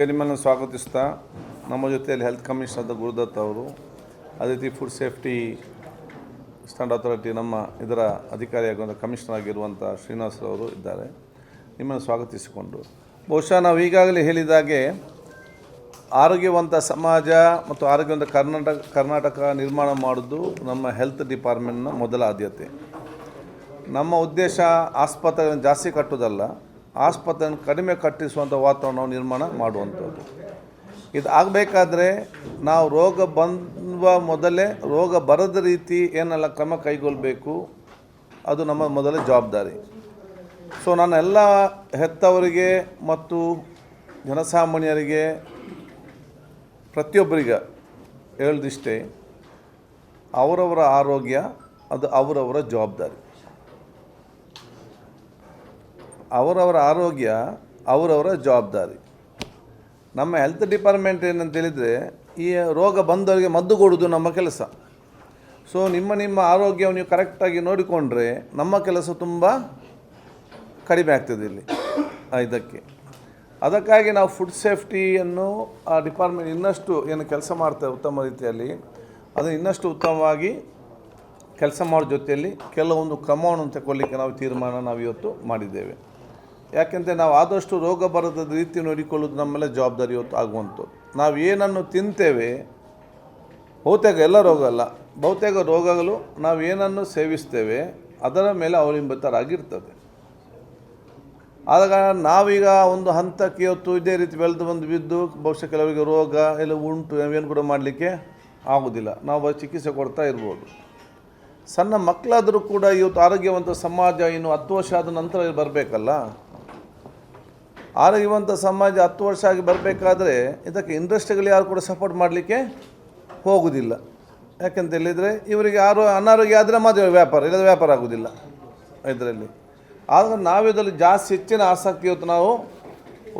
ನಿಮ್ಮನ್ನು ಸ್ವಾಗತಿಸ್ತಾ ನಮ್ಮ ಜೊತೆಯಲ್ಲಿ ಹೆಲ್ತ್ ಕಮಿಷನರ್ ಗುರುದತ್ ಅವರು, ಅದೇ ರೀತಿ ಫುಡ್ ಸೇಫ್ಟಿ ಸ್ಟ್ಯಾಂಡ್ ಅಥಾರಿಟಿ ನಮ್ಮ ಇದರ ಅಧಿಕಾರಿಯಾಗಿರುವಂಥ ಕಮಿಷನರ್ ಆಗಿರುವಂಥ ಶ್ರೀನಿವಾಸ್ ಅವರು ಇದ್ದಾರೆ. ನಿಮ್ಮನ್ನು ಸ್ವಾಗತಿಸಿಕೊಂಡು ಬಹುಶಃ ನಾವು ಈಗಾಗಲೇ ಹೇಳಿದಾಗೆ ಆರೋಗ್ಯವಂತ ಸಮಾಜ ಮತ್ತು ಆರೋಗ್ಯವಂತ ಕರ್ನಾಟಕ ನಿರ್ಮಾಣ ಮಾಡೋದು ನಮ್ಮ ಹೆಲ್ತ್ ಡಿಪಾರ್ಟ್ಮೆಂಟ್ನ ಮೊದಲ ಆದ್ಯತೆ. ನಮ್ಮ ಉದ್ದೇಶ ಆಸ್ಪತ್ರೆಗಳನ್ನು ಜಾಸ್ತಿ ಕಟ್ಟೋದಲ್ಲ, ಆಸ್ಪತ್ರೆಯನ್ನು ಕಡಿಮೆ ಕಟ್ಟಿಸುವಂಥ ವಾತಾವರಣವನ್ನು ನಿರ್ಮಾಣ ಮಾಡುವಂಥದ್ದು. ಇದು ಆಗಬೇಕಾದ್ರೆ ನಾವು ರೋಗ ಬಂದ ಮೊದಲೇ ರೋಗ ಬರದ ರೀತಿ ಏನೆಲ್ಲ ಕ್ರಮ ಕೈಗೊಳ್ಳಬೇಕು, ಅದು ನಮ್ಮ ಮೊದಲ ಜವಾಬ್ದಾರಿ. ಸೊ ನಾನು ಎಲ್ಲ ಹೆತ್ತವರಿಗೆ ಮತ್ತು ಜನಸಾಮಾನ್ಯರಿಗೆ ಪ್ರತಿಯೊಬ್ಬರಿಗೆ ಹೇಳೋದಿಷ್ಟೇ, ಅವರವರ ಆರೋಗ್ಯ ಅದು ಅವರವರ ಜವಾಬ್ದಾರಿ. ಅವರವರ ಆರೋಗ್ಯ ಅವರವರ ಜವಾಬ್ದಾರಿ. ನಮ್ಮ ಹೆಲ್ತ್ ಡಿಪಾರ್ಟ್ಮೆಂಟ್ ಏನಂತ ಹೇಳಿದರೆ, ಈ ರೋಗ ಬಂದವರಿಗೆ ಮದ್ದು ಕೊಡೋದು ನಮ್ಮ ಕೆಲಸ. ಸೊ ನಿಮ್ಮ ಆರೋಗ್ಯವನ್ನು ನೀವು ಕರೆಕ್ಟಾಗಿ ನೋಡಿಕೊಂಡ್ರೆ ನಮ್ಮ ಕೆಲಸ ತುಂಬ ಕಡಿಮೆ ಆಗ್ತದೆ ಇಲ್ಲಿ ಇದಕ್ಕೆ. ಅದಕ್ಕಾಗಿ ನಾವು ಫುಡ್ ಸೇಫ್ಟಿಯನ್ನು ಆ ಡಿಪಾರ್ಟ್ಮೆಂಟ್ ಇನ್ನಷ್ಟು ಏನು ಕೆಲಸ ಮಾಡ್ತೇವೆ ಉತ್ತಮ ರೀತಿಯಲ್ಲಿ, ಅದು ಇನ್ನಷ್ಟು ಉತ್ತಮವಾಗಿ ಕೆಲಸ ಮಾಡೋ ಜೊತೆಯಲ್ಲಿ ಕೆಲವೊಂದು ಕ್ರಮವನ್ನು ತಗೊಳ್ಳಿಕ್ಕೆ ನಾವು ಇವತ್ತು ಮಾಡಿದ್ದೇವೆ. ಯಾಕೆಂದರೆ ನಾವು ಆದಷ್ಟು ರೋಗ ಬರದ ರೀತಿ ನೋಡಿಕೊಳ್ಳೋದು ನಮ್ಮೆಲ್ಲ ಜವಾಬ್ದಾರಿ ಇವತ್ತು ಆಗುವಂಥದ್ದು. ನಾವು ಏನನ್ನು ತಿಂತೇವೆ, ಬಹುತೇಕ ಎಲ್ಲ ರೋಗ ಅಲ್ಲ, ಬಹುತೇಕ ರೋಗಗಳು ನಾವು ಏನನ್ನು ಸೇವಿಸ್ತೇವೆ ಅದರ ಮೇಲೆ ಅವಲಂಬಿತರಾಗಿರ್ತದೆ. ಆದಾಗ ನಾವೀಗ ಒಂದು ಹಂತಕ್ಕೆ ಇವತ್ತು ಇದೇ ರೀತಿ ಬಿದ್ದು ಬಹುಶಃ ಕೆಲವರಿಗೆ ರೋಗ ಎಲ್ಲ ಉಂಟು, ನಾವೇನು ಕೂಡ ಮಾಡಲಿಕ್ಕೆ ಆಗೋದಿಲ್ಲ, ನಾವು ಚಿಕಿತ್ಸೆ ಕೊಡ್ತಾ ಇರ್ಬೋದು. ಸಣ್ಣ ಮಕ್ಕಳಾದರೂ ಕೂಡ ಇವತ್ತು ಆರೋಗ್ಯವಂತ ಸಮಾಜ ಇನ್ನು 10 ವರ್ಷ ಆದ ನಂತರ ಬರಬೇಕಲ್ಲ. ಆರೋಗ್ಯವಂತ ಸಮಾಜ 10 ವರ್ಷ ಆಗಿ ಬರಬೇಕಾದ್ರೆ ಇದಕ್ಕೆ ಇಂಡಸ್ಟ್ರಿಗಳು ಯಾರು ಕೂಡ ಸಪೋರ್ಟ್ ಮಾಡಲಿಕ್ಕೆ ಹೋಗೋದಿಲ್ಲ. ಯಾಕೆಂತ ಹೇಳಿದರೆ ಇವರಿಗೆ ಅನಾರೋಗ್ಯ ಆದರೆ ಮಾತ್ರ ವ್ಯಾಪಾರ, ಇಲ್ಲದ ವ್ಯಾಪಾರ ಆಗೋದಿಲ್ಲ ಇದರಲ್ಲಿ. ಆಗ ನಾವಿದರಲ್ಲಿ ಜಾಸ್ತಿ ಹೆಚ್ಚಿನ ಆಸಕ್ತಿ ಇವತ್ತು ನಾವು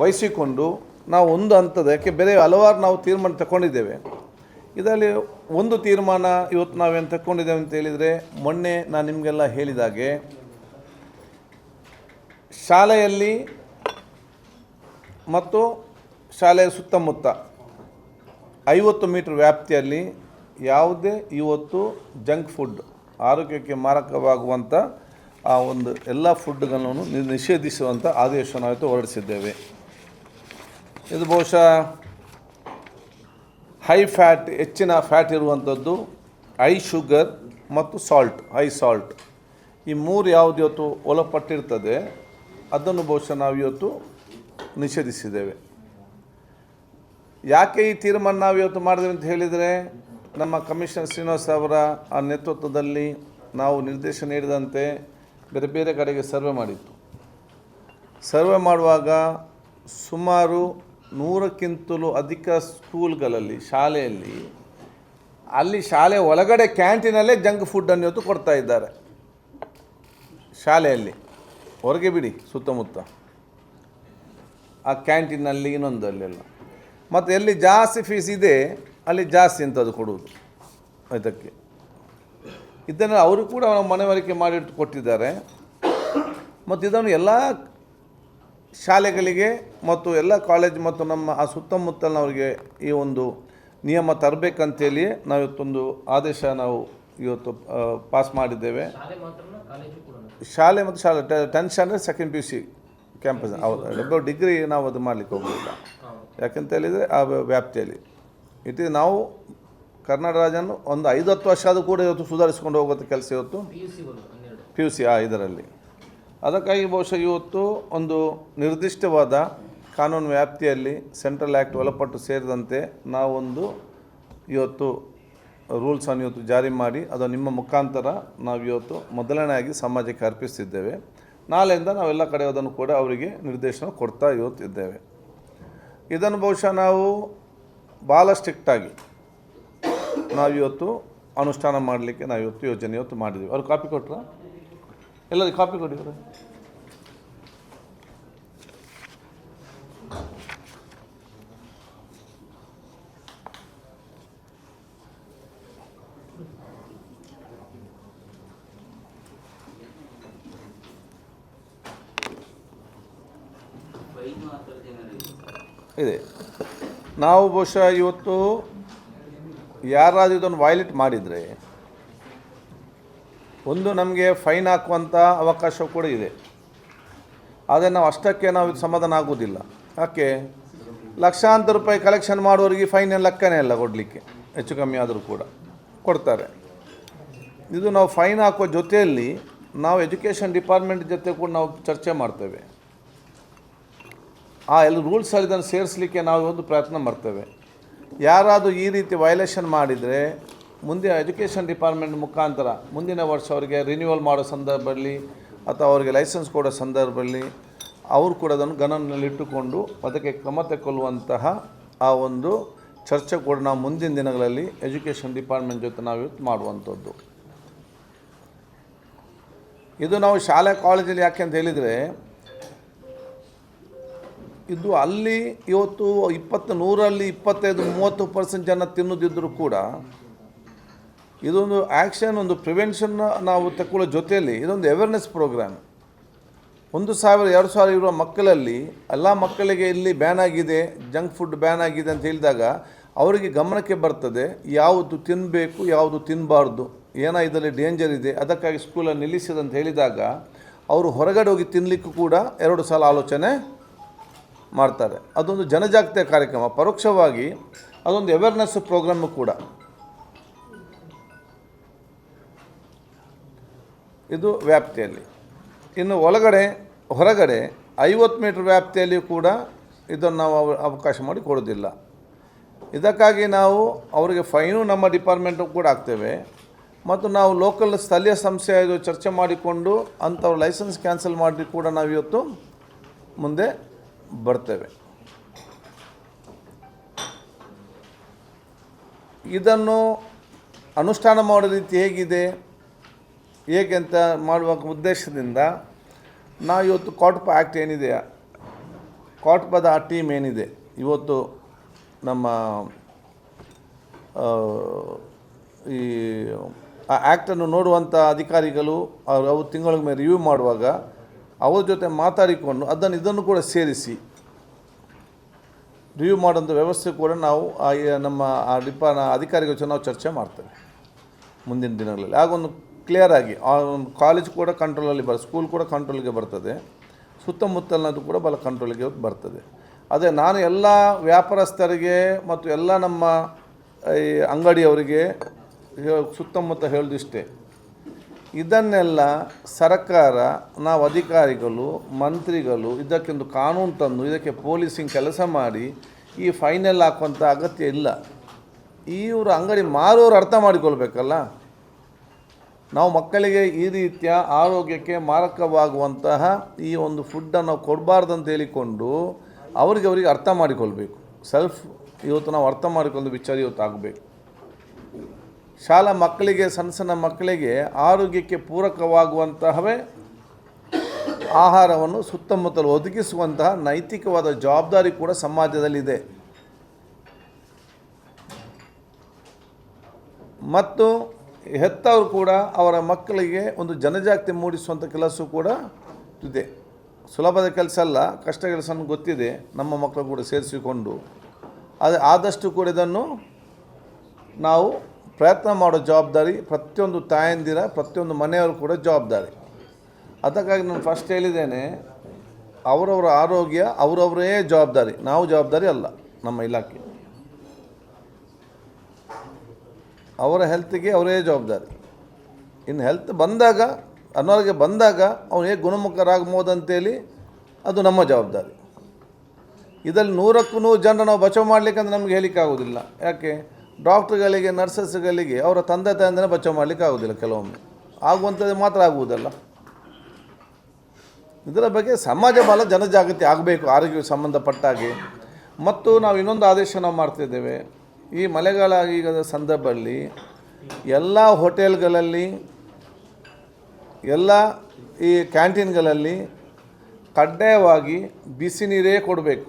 ವಹಿಸಿಕೊಂಡು ನಾವು ಒಂದು ಹಂತದ, ಯಾಕೆ ಬೇರೆ ಹಲವಾರು ನಾವು ತೀರ್ಮಾನ ತಗೊಂಡಿದ್ದೇವೆ. ಇದರಲ್ಲಿ ಒಂದು ತೀರ್ಮಾನ ಇವತ್ತು ನಾವೇನು ತಗೊಂಡಿದ್ದೇವೆ ಅಂತ ಹೇಳಿದರೆ, ಮೊನ್ನೆ ನಾನು ನಿಮಗೆಲ್ಲ ಹೇಳಿದಾಗೆ ಶಾಲೆಯಲ್ಲಿ ಮತ್ತು ಶಾಲೆಯ ಸುತ್ತಮುತ್ತ 50 ಮೀಟರ್ ವ್ಯಾಪ್ತಿಯಲ್ಲಿ ಯಾವುದೇ ಇವತ್ತು ಜಂಕ್ ಫುಡ್, ಆರೋಗ್ಯಕ್ಕೆ ಮಾರಕವಾಗುವಂಥ ಆ ಒಂದು ಎಲ್ಲ ಫುಡ್ಗಳನ್ನು ನಿಷೇಧಿಸುವಂಥ ಆದೇಶ ನಾವಿತ್ತು ಹೊರಡಿಸಿದ್ದೇವೆ. ಇದು ಬಹುಶಃ ಹೈ ಫ್ಯಾಟ್, ಹೆಚ್ಚಿನ ಫ್ಯಾಟ್ ಇರುವಂಥದ್ದು, ಹೈ ಶುಗರ್ ಮತ್ತು ಹೈ ಸಾಲ್ಟ್, ಈ 3 ಯಾವುದು ಇವತ್ತು ಒಳಪಟ್ಟಿರ್ತದೆ ಅದನ್ನು ಬಹುಶಃ ನಾವು ಇವತ್ತು ನಿಷೇಧಿಸಿದ್ದೇವೆ. ಯಾಕೆ ಈ ತೀರ್ಮಾನ ನಾವು ಇವತ್ತು ಮಾಡಿದ್ದೇವೆ ಅಂತ ಹೇಳಿದರೆ, ನಮ್ಮ ಕಮಿಷನರ್ ಶ್ರೀನಿವಾಸ್ ಅವರ ಆ ನೇತೃತ್ವದಲ್ಲಿ ನಾವು ನಿರ್ದೇಶನ ನೀಡಿದಂತೆ ಬೇರೆ ಬೇರೆ ಕಡೆಗೆ ಸರ್ವೆ ಮಾಡಿತ್ತು. ಸರ್ವೆ ಮಾಡುವಾಗ ಸುಮಾರು 100ಕ್ಕಿಂತಲೂ ಅಧಿಕ ಸ್ಕೂಲ್ಗಳಲ್ಲಿ, ಶಾಲೆಯಲ್ಲಿ, ಅಲ್ಲಿ ಶಾಲೆ ಒಳಗಡೆ ಕ್ಯಾಂಟೀನಲ್ಲೇ ಜಂಕ್ ಫುಡ್ಡನ್ನು ಇವತ್ತು ಕೊಡ್ತಾ ಇದ್ದಾರೆ. ಶಾಲೆಯಲ್ಲಿ ಹೊರಗೆ ಬಿಡಿ, ಸುತ್ತಮುತ್ತ ಆ ಕ್ಯಾಂಟೀನಲ್ಲಿ ಇನ್ನೊಂದಲ್ಲೆಲ್ಲ, ಮತ್ತು ಎಲ್ಲಿ ಜಾಸ್ತಿ ಫೀಸ್ ಇದೆ ಅಲ್ಲಿ ಜಾಸ್ತಿ ಅಂತದ್ದು ಕೊಡುವುದು ಇದಕ್ಕೆ. ಇದನ್ನು ಅವರು ಕೂಡ ಮನವರಿಕೆ ಮಾಡಿಟ್ಟು ಕೊಟ್ಟಿದ್ದಾರೆ. ಮತ್ತು ಇದನ್ನು ಎಲ್ಲ ಶಾಲೆಗಳಿಗೆ ಮತ್ತು ಎಲ್ಲ ಕಾಲೇಜ್ ಮತ್ತು ನಮ್ಮ ಆ ಸುತ್ತಮುತ್ತಲಿನವರಿಗೆ ಈ ಒಂದು ನಿಯಮ ತರಬೇಕಂತೇಳಿ ನಾವು ಇವತ್ತೊಂದು ಆದೇಶ ನಾವು ಇವತ್ತು ಪಾಸ್ ಮಾಡಿದ್ದೇವೆ. ಶಾಲೆ ಮತ್ತು 10th standard 2nd PUC campus, ಹೌದು, ಡಿಗ್ರಿ ನಾವು ಅದು ಮಾಡಲಿಕ್ಕೆ ಹೋಗೋದಿಲ್ಲ. ಯಾಕೆಂತ ಹೇಳಿದರೆ ಆ ವ್ಯಾಪ್ತಿಯಲ್ಲಿ ನಾವು ಕರ್ನಾಟಕ ರಾಜ್ಯನ ಒಂದು 5-10 ವರ್ಷ ಆದರೂ ಕೂಡ ಇವತ್ತು ಸುಧಾರಿಸ್ಕೊಂಡು ಹೋಗೋದು ಕೆಲಸ ಇವತ್ತು PUC ಇದರಲ್ಲಿ. ಅದಕ್ಕಾಗಿ ಬಹುಶಃ ಇವತ್ತು ಒಂದು ನಿರ್ದಿಷ್ಟವಾದ ಕಾನೂನು ವ್ಯಾಪ್ತಿಯಲ್ಲಿ ಸೆಂಟ್ರಲ್ ಆ್ಯಕ್ಟ್ ಒಳಪಟ್ಟು ಸೇರಿದಂತೆ ನಾವೊಂದು ಇವತ್ತು ರೂಲ್ಸನ್ನು ಇವತ್ತು ಜಾರಿ ಮಾಡಿ ಅದು ನಿಮ್ಮ ಮುಖಾಂತರ ನಾವು ಇವತ್ತು ಮೊದಲನೆಯಾಗಿ ಸಮಾಜಕ್ಕೆ ಅರ್ಪಿಸ್ತಿದ್ದೇವೆ. ನಾಳೆಯಿಂದ ನಾವೆಲ್ಲ ಕಡೆ ಅದನ್ನು ಕೂಡ ಅವರಿಗೆ ನಿರ್ದೇಶನ ಕೊಡ್ತಾ ಇವತ್ತಿದ್ದೇವೆ. ಇದನ್ನು ಬಹುಶಃ ನಾವು ಭಾಳ ಸ್ಟ್ರಿಕ್ಟಾಗಿ ನಾವಿವತ್ತು ಅನುಷ್ಠಾನ ಮಾಡಲಿಕ್ಕೆ ನಾವಿವತ್ತು ಯೋಜನೆ ಇವತ್ತು ಮಾಡಿದ್ದೀವಿ. ಅವ್ರು ಕಾಪಿ ಕೊಟ್ಟರಾ? ಎಲ್ಲರಿಗೂ ಕಾಪಿ ಕೊಟ್ಟಿದ್ದಾರೆ. ಇದೆ. ನಾವು ಬಹುಶಃ ಇವತ್ತು ಯಾರಾದರೂ ಇದನ್ನು ವೈಲೇಟ್ ಮಾಡಿದರೆ ಒಂದು ನಮಗೆ ಫೈನ್ ಹಾಕುವಂಥ ಅವಕಾಶ ಕೂಡ ಇದೆ. ಆದರೆ ನಾವು ಅಷ್ಟಕ್ಕೆ ನಾವು ಇದು ಸಮಾಧಾನ ಆಗೋದಿಲ್ಲ. ಯಾಕೆ? ಲಕ್ಷಾಂತರ ರೂಪಾಯಿ ಕಲೆಕ್ಷನ್ ಮಾಡೋರಿಗೆ ಫೈನ್ ಲೆಕ್ಕನೇ ಇಲ್ಲ ಕೊಡಲಿಕ್ಕೆ, ಹೆಚ್ಚು ಕಮ್ಮಿ ಆದರೂ ಕೂಡ ಕೊಡ್ತಾರೆ. ಇದು ನಾವು ಫೈನ್ ಹಾಕುವ ಜೊತೆಯಲ್ಲಿ ನಾವು ಎಜುಕೇಷನ್ ಡಿಪಾರ್ಟ್ಮೆಂಟ್ ಜೊತೆ ಕೂಡ ನಾವು ಚರ್ಚೆ ಮಾಡ್ತೇವೆ. ಆ ಎಲ್ಲ ರೂಲ್ಸಲ್ಲಿ ಇದನ್ನು ಸೇರಿಸಲಿಕ್ಕೆ ನಾವು ಒಂದು ಪ್ರಯತ್ನ ಮಾಡ್ತೇವೆ. ಯಾರಾದರೂ ಈ ರೀತಿ ವೈಲೇಷನ್ ಮಾಡಿದರೆ ಮುಂದೆ ಎಜುಕೇಷನ್ ಡಿಪಾರ್ಟ್ಮೆಂಟ್ ಮುಖಾಂತರ ಮುಂದಿನ ವರ್ಷ ಅವರಿಗೆ ರಿನ್ಯೂವಲ್ ಮಾಡೋ ಸಂದರ್ಭದಲ್ಲಿ ಅಥವಾ ಅವರಿಗೆ ಲೈಸೆನ್ಸ್ ಕೊಡೋ ಸಂದರ್ಭದಲ್ಲಿ ಅವರು ಕೂಡ ಅದನ್ನು ಗಮನದಲ್ಲಿಟ್ಟುಕೊಂಡು ಅದಕ್ಕೆ ಕ್ರಮ ತೆಗೆದುಕೊಳ್ಳುವಂತಹ ಆ ಒಂದು ಚರ್ಚೆ ಕೂಡ ನಾವು ಮುಂದಿನ ದಿನಗಳಲ್ಲಿ ಎಜುಕೇಷನ್ ಡಿಪಾರ್ಟ್ಮೆಂಟ್ ಜೊತೆ ನಾವು ಇವತ್ತು ಮಾಡುವಂಥದ್ದು. ಇದು ನಾವು ಶಾಲೆ ಕಾಲೇಜಲ್ಲಿ ಯಾಕೆ ಅಂತ ಹೇಳಿದರೆ, ಇದು ಅಲ್ಲಿ ಇವತ್ತು 100ರಲ್ಲಿ 25-30% ಜನ ತಿನ್ನೋದಿದ್ದರೂ ಕೂಡ ಇದೊಂದು ಆ್ಯಕ್ಷನ್, ಒಂದು ಪ್ರಿವೆನ್ಷನ್ ನಾವು ತಗೊಳ್ಳೋ ಜೊತೆಯಲ್ಲಿ ಇದೊಂದು ಅವೇರ್ನೆಸ್ ಪ್ರೋಗ್ರಾಮ್. 1,000-2,000 ಇರುವ ಮಕ್ಕಳಲ್ಲಿ ಎಲ್ಲ ಮಕ್ಕಳಿಗೆ ಇಲ್ಲಿ ಬ್ಯಾನ್ ಆಗಿದೆ, ಜಂಕ್ ಫುಡ್ ಬ್ಯಾನ್ ಆಗಿದೆ ಅಂತ ಹೇಳಿದಾಗ ಅವರಿಗೆ ಗಮನಕ್ಕೆ ಬರ್ತದೆ ಯಾವುದು ತಿನ್ನಬೇಕು ಯಾವುದು ತಿನ್ನಬಾರ್ದು, ಏನೋ ಇದರಲ್ಲಿ ಡೇಂಜರ್ ಇದೆ, ಅದಕ್ಕಾಗಿ ಸ್ಕೂಲಲ್ಲಿ ನಿಲ್ಲಿಸಿದೆ ಅಂತ ಹೇಳಿದಾಗ ಅವರು ಹೊರಗಡೆ ಹೋಗಿ ತಿನ್ನಲಿಕ್ಕೂ ಕೂಡ 2 ಸಲ ಆಲೋಚನೆ ಮಾಡ್ತಾರೆ. ಅದೊಂದು ಜನಜಾಗೃತಿ ಕಾರ್ಯಕ್ರಮ, ಪರೋಕ್ಷವಾಗಿ ಅದೊಂದು ಅವೇರ್ನೆಸ್ ಪ್ರೋಗ್ರಾಮು ಕೂಡ. ಇದು ವ್ಯಾಪ್ತಿಯಲ್ಲಿ. ಇನ್ನು ಹೊರಗಡೆ 50 ಮೀಟ್ರ್ ವ್ಯಾಪ್ತಿಯಲ್ಲಿ ಕೂಡ ಇದನ್ನು ನಾವು ಅವಕಾಶ ಮಾಡಿ ಕೊಡೋದಿಲ್ಲ. ಇದಕ್ಕಾಗಿ ನಾವು ಅವರಿಗೆ ಫೈನು ನಮ್ಮ ಡಿಪಾರ್ಟ್ಮೆಂಟು ಕೂಡ ಹಾಕ್ತೇವೆ ಮತ್ತು ನಾವು ಲೋಕಲ್ ಸ್ಥಳೀಯ ಸಂಸ್ಥೆ ಇದು ಚರ್ಚೆ ಮಾಡಿಕೊಂಡು ಅಂಥವ್ರ ಲೈಸೆನ್ಸ್ ಕ್ಯಾನ್ಸಲ್ ಮಾಡಿ ಕೂಡ ನಾವು ಇವತ್ತು ಮುಂದೆ ಬರ್ತೇವೆ. ಇದನ್ನು ಅನುಷ್ಠಾನ ಮಾಡೋ ರೀತಿ ಹೇಗೆ ಅಂತ ಮಾಡುವ ಉದ್ದೇಶದಿಂದ ನಾವು ಇವತ್ತು ಕಾಟ್ಪಾ ಆ್ಯಕ್ಟ್ ಏನಿದೆ, ಕಾಟ್ಪಾದ ಆ ಟೀಮ್ ಏನಿದೆ ಇವತ್ತು ನಮ್ಮ ಈ ಆ ಆ್ಯಕ್ಟನ್ನು ನೋಡುವಂಥ ಅಧಿಕಾರಿಗಳು ಅವರು ತಿಂಗಳಿಗೆ ರಿವ್ಯೂ ಮಾಡುವಾಗ ಅವ್ರ ಜೊತೆ ಮಾತಾಡಿಕೊಂಡು ಇದನ್ನು ಕೂಡ ಸೇರಿಸಿ ರಿವ್ಯೂ ಮಾಡೋಂಥ ವ್ಯವಸ್ಥೆ ಕೂಡ ನಾವು ನಮ್ಮ ಅಧಿಕಾರಿಗಳ ಜೊತೆ ನಾವು ಚರ್ಚೆ ಮಾಡ್ತೇವೆ ಮುಂದಿನ ದಿನಗಳಲ್ಲಿ. ಆಗೊಂದು ಕ್ಲಿಯರ್ ಆಗಿ ಆ ಒಂದು ಕಾಲೇಜ್ ಕೂಡ ಕಂಟ್ರೋಲಲ್ಲಿ ಸ್ಕೂಲ್ ಕೂಡ ಕಂಟ್ರೋಲಿಗೆ ಬರ್ತದೆ, ಸುತ್ತಮುತ್ತಲಿನದು ಕೂಡ ಬಹಳ ಕಂಟ್ರೋಲಿಗೆ ಬರ್ತದೆ. ಅದೇ ನಾನು ಎಲ್ಲ ವ್ಯಾಪಾರಸ್ಥರಿಗೆ ಮತ್ತು ಎಲ್ಲ ನಮ್ಮ ಈ ಅಂಗಡಿಯವರಿಗೆ ಸುತ್ತಮುತ್ತ ಹೇಳೋದಿಷ್ಟೇ, ಇದನ್ನೆಲ್ಲ ಸರ್ಕಾರ, ನಾವು ಅಧಿಕಾರಿಗಳು, ಮಂತ್ರಿಗಳು ಇದಕ್ಕೊಂದು ಕಾನೂನು ತಂದು ಇದಕ್ಕೆ ಪೊಲೀಸಿಂಗ್ ಕೆಲಸ ಮಾಡಿ ಈ ಫೈನೆಲ್ಲ ಹಾಕುವಂಥ ಅಗತ್ಯ ಇಲ್ಲ. ಇವರು ಅಂಗಡಿ ಮಾರೋರು ಅರ್ಥ ಮಾಡಿಕೊಳ್ಬೇಕಲ್ಲ. ನಾವು ಮಕ್ಕಳಿಗೆ ಈ ರೀತಿಯ ಆರೋಗ್ಯಕ್ಕೆ ಮಾರಕವಾಗುವಂತಹ ಈ ಒಂದು ಫುಡ್ಡನ್ನು ನಾವು ಕೊಡಬಾರ್ದು ಅಂತ ಹೇಳಿಕೊಂಡು ಅವರಿಗೆ ಅರ್ಥ ಮಾಡಿಕೊಳ್ಬೇಕು. ಇವತ್ತು ನಾವು ಅರ್ಥ ಮಾಡಿಕೊಂಡು ವಿಚಾರ ಇವತ್ತು ಆಗಬೇಕು. ಶಾಲಾ ಮಕ್ಕಳಿಗೆ, ಸಣ್ಣ ಮಕ್ಕಳಿಗೆ ಆರೋಗ್ಯಕ್ಕೆ ಪೂರಕವಾಗುವಂತಹವೇ ಆಹಾರವನ್ನು ಸುತ್ತಮುತ್ತಲು ಒದಗಿಸುವಂತಹ ನೈತಿಕವಾದ ಜವಾಬ್ದಾರಿ ಕೂಡ ಸಮಾಜದಲ್ಲಿದೆ. ಮತ್ತು ಹೆತ್ತವರು ಕೂಡ ಅವರ ಮಕ್ಕಳಿಗೆ ಒಂದು ಜನಜಾಗೃತಿ ಮೂಡಿಸುವಂಥ ಕೆಲಸ ಕೂಡ ಇದೆ. ಸುಲಭದ ಕೆಲಸ ಅಲ್ಲ, ಕಷ್ಟ ಕೆಲಸ ಗೊತ್ತಿದೆ. ನಮ್ಮ ಮಕ್ಕಳು ಕೂಡ ಸೇರಿಸಿಕೊಂಡು ಆದಷ್ಟು ಕೂಡ ಇದನ್ನು ನಾವು ಪ್ರಯತ್ನ ಮಾಡೋ ಜವಾಬ್ದಾರಿ ಪ್ರತಿಯೊಂದು ತಾಯಂದಿರ, ಪ್ರತಿಯೊಂದು ಮನೆಯವರು ಕೂಡ ಜವಾಬ್ದಾರಿ. ಅದಕ್ಕಾಗಿ ನಾನು ಫಸ್ಟ್ ಹೇಳಿದ್ದೇನೆ, ಅವರವರ ಆರೋಗ್ಯ ಅವರವರೇ ಜವಾಬ್ದಾರಿ, ನಾವು ಜವಾಬ್ದಾರಿ ಅಲ್ಲ. ನಮ್ಮ ಇಲಾಖೆ ಅವರ ಹೆಲ್ತಿಗೆ ಅವರೇ ಜವಾಬ್ದಾರಿ. ಇನ್ನು ಹೆಲ್ತ್ ಬಂದಾಗ, ಅನಾರೋಗ್ಯ ಬಂದಾಗ ಅವನು ಹೇಗೆ ಗುಣಮುಖರಾಗ್ಬೋದಂತೇಳಿ ಅದು ನಮ್ಮ ಜವಾಬ್ದಾರಿ. ಇದರಲ್ಲಿ 100ಕ್ಕೂ 100 ಜನರು ನಾವು ಬಚಾವ್ ಮಾಡಲಿಕ್ಕೆ ಅಂತ ನಮಗೆ ಹೇಳಲಿಕ್ಕೆ ಆಗೋದಿಲ್ಲ. ಯಾಕೆ? ಡಾಕ್ಟ್ರುಗಳಿಗೆ, ನರ್ಸಸ್ಗಳಿಗೆ ಅವರ ತಂದೆ ತಾಯಿಂದನೇ ಬಚಾವ್ ಮಾಡಲಿಕ್ಕೆ ಆಗೋದಿಲ್ಲ. ಕೆಲವೊಮ್ಮೆ ಆಗುವಂಥದ್ದು ಮಾತ್ರ ಆಗುವುದಲ್ಲ. ಇದರ ಬಗ್ಗೆ ಸಮಾಜ ಬಹಳ ಜನಜಾಗೃತಿ ಆಗಬೇಕು ಆರೋಗ್ಯಕ್ಕೆ ಸಂಬಂಧಪಟ್ಟಾಗೆ. ಮತ್ತು ನಾವು ಇನ್ನೊಂದು ಆದೇಶ ನಾವು ಮಾಡ್ತಿದ್ದೇವೆ. ಈ ಮಳೆಗಾಲ ಈಗದ ಸಂದರ್ಭದಲ್ಲಿ ಎಲ್ಲ ಹೋಟೆಲ್ಗಳಲ್ಲಿ, ಎಲ್ಲ ಈ ಕ್ಯಾಂಟೀನ್ಗಳಲ್ಲಿ ಕಡ್ಡಾಯವಾಗಿ ಬಿಸಿ ನೀರೇ ಕೊಡಬೇಕು.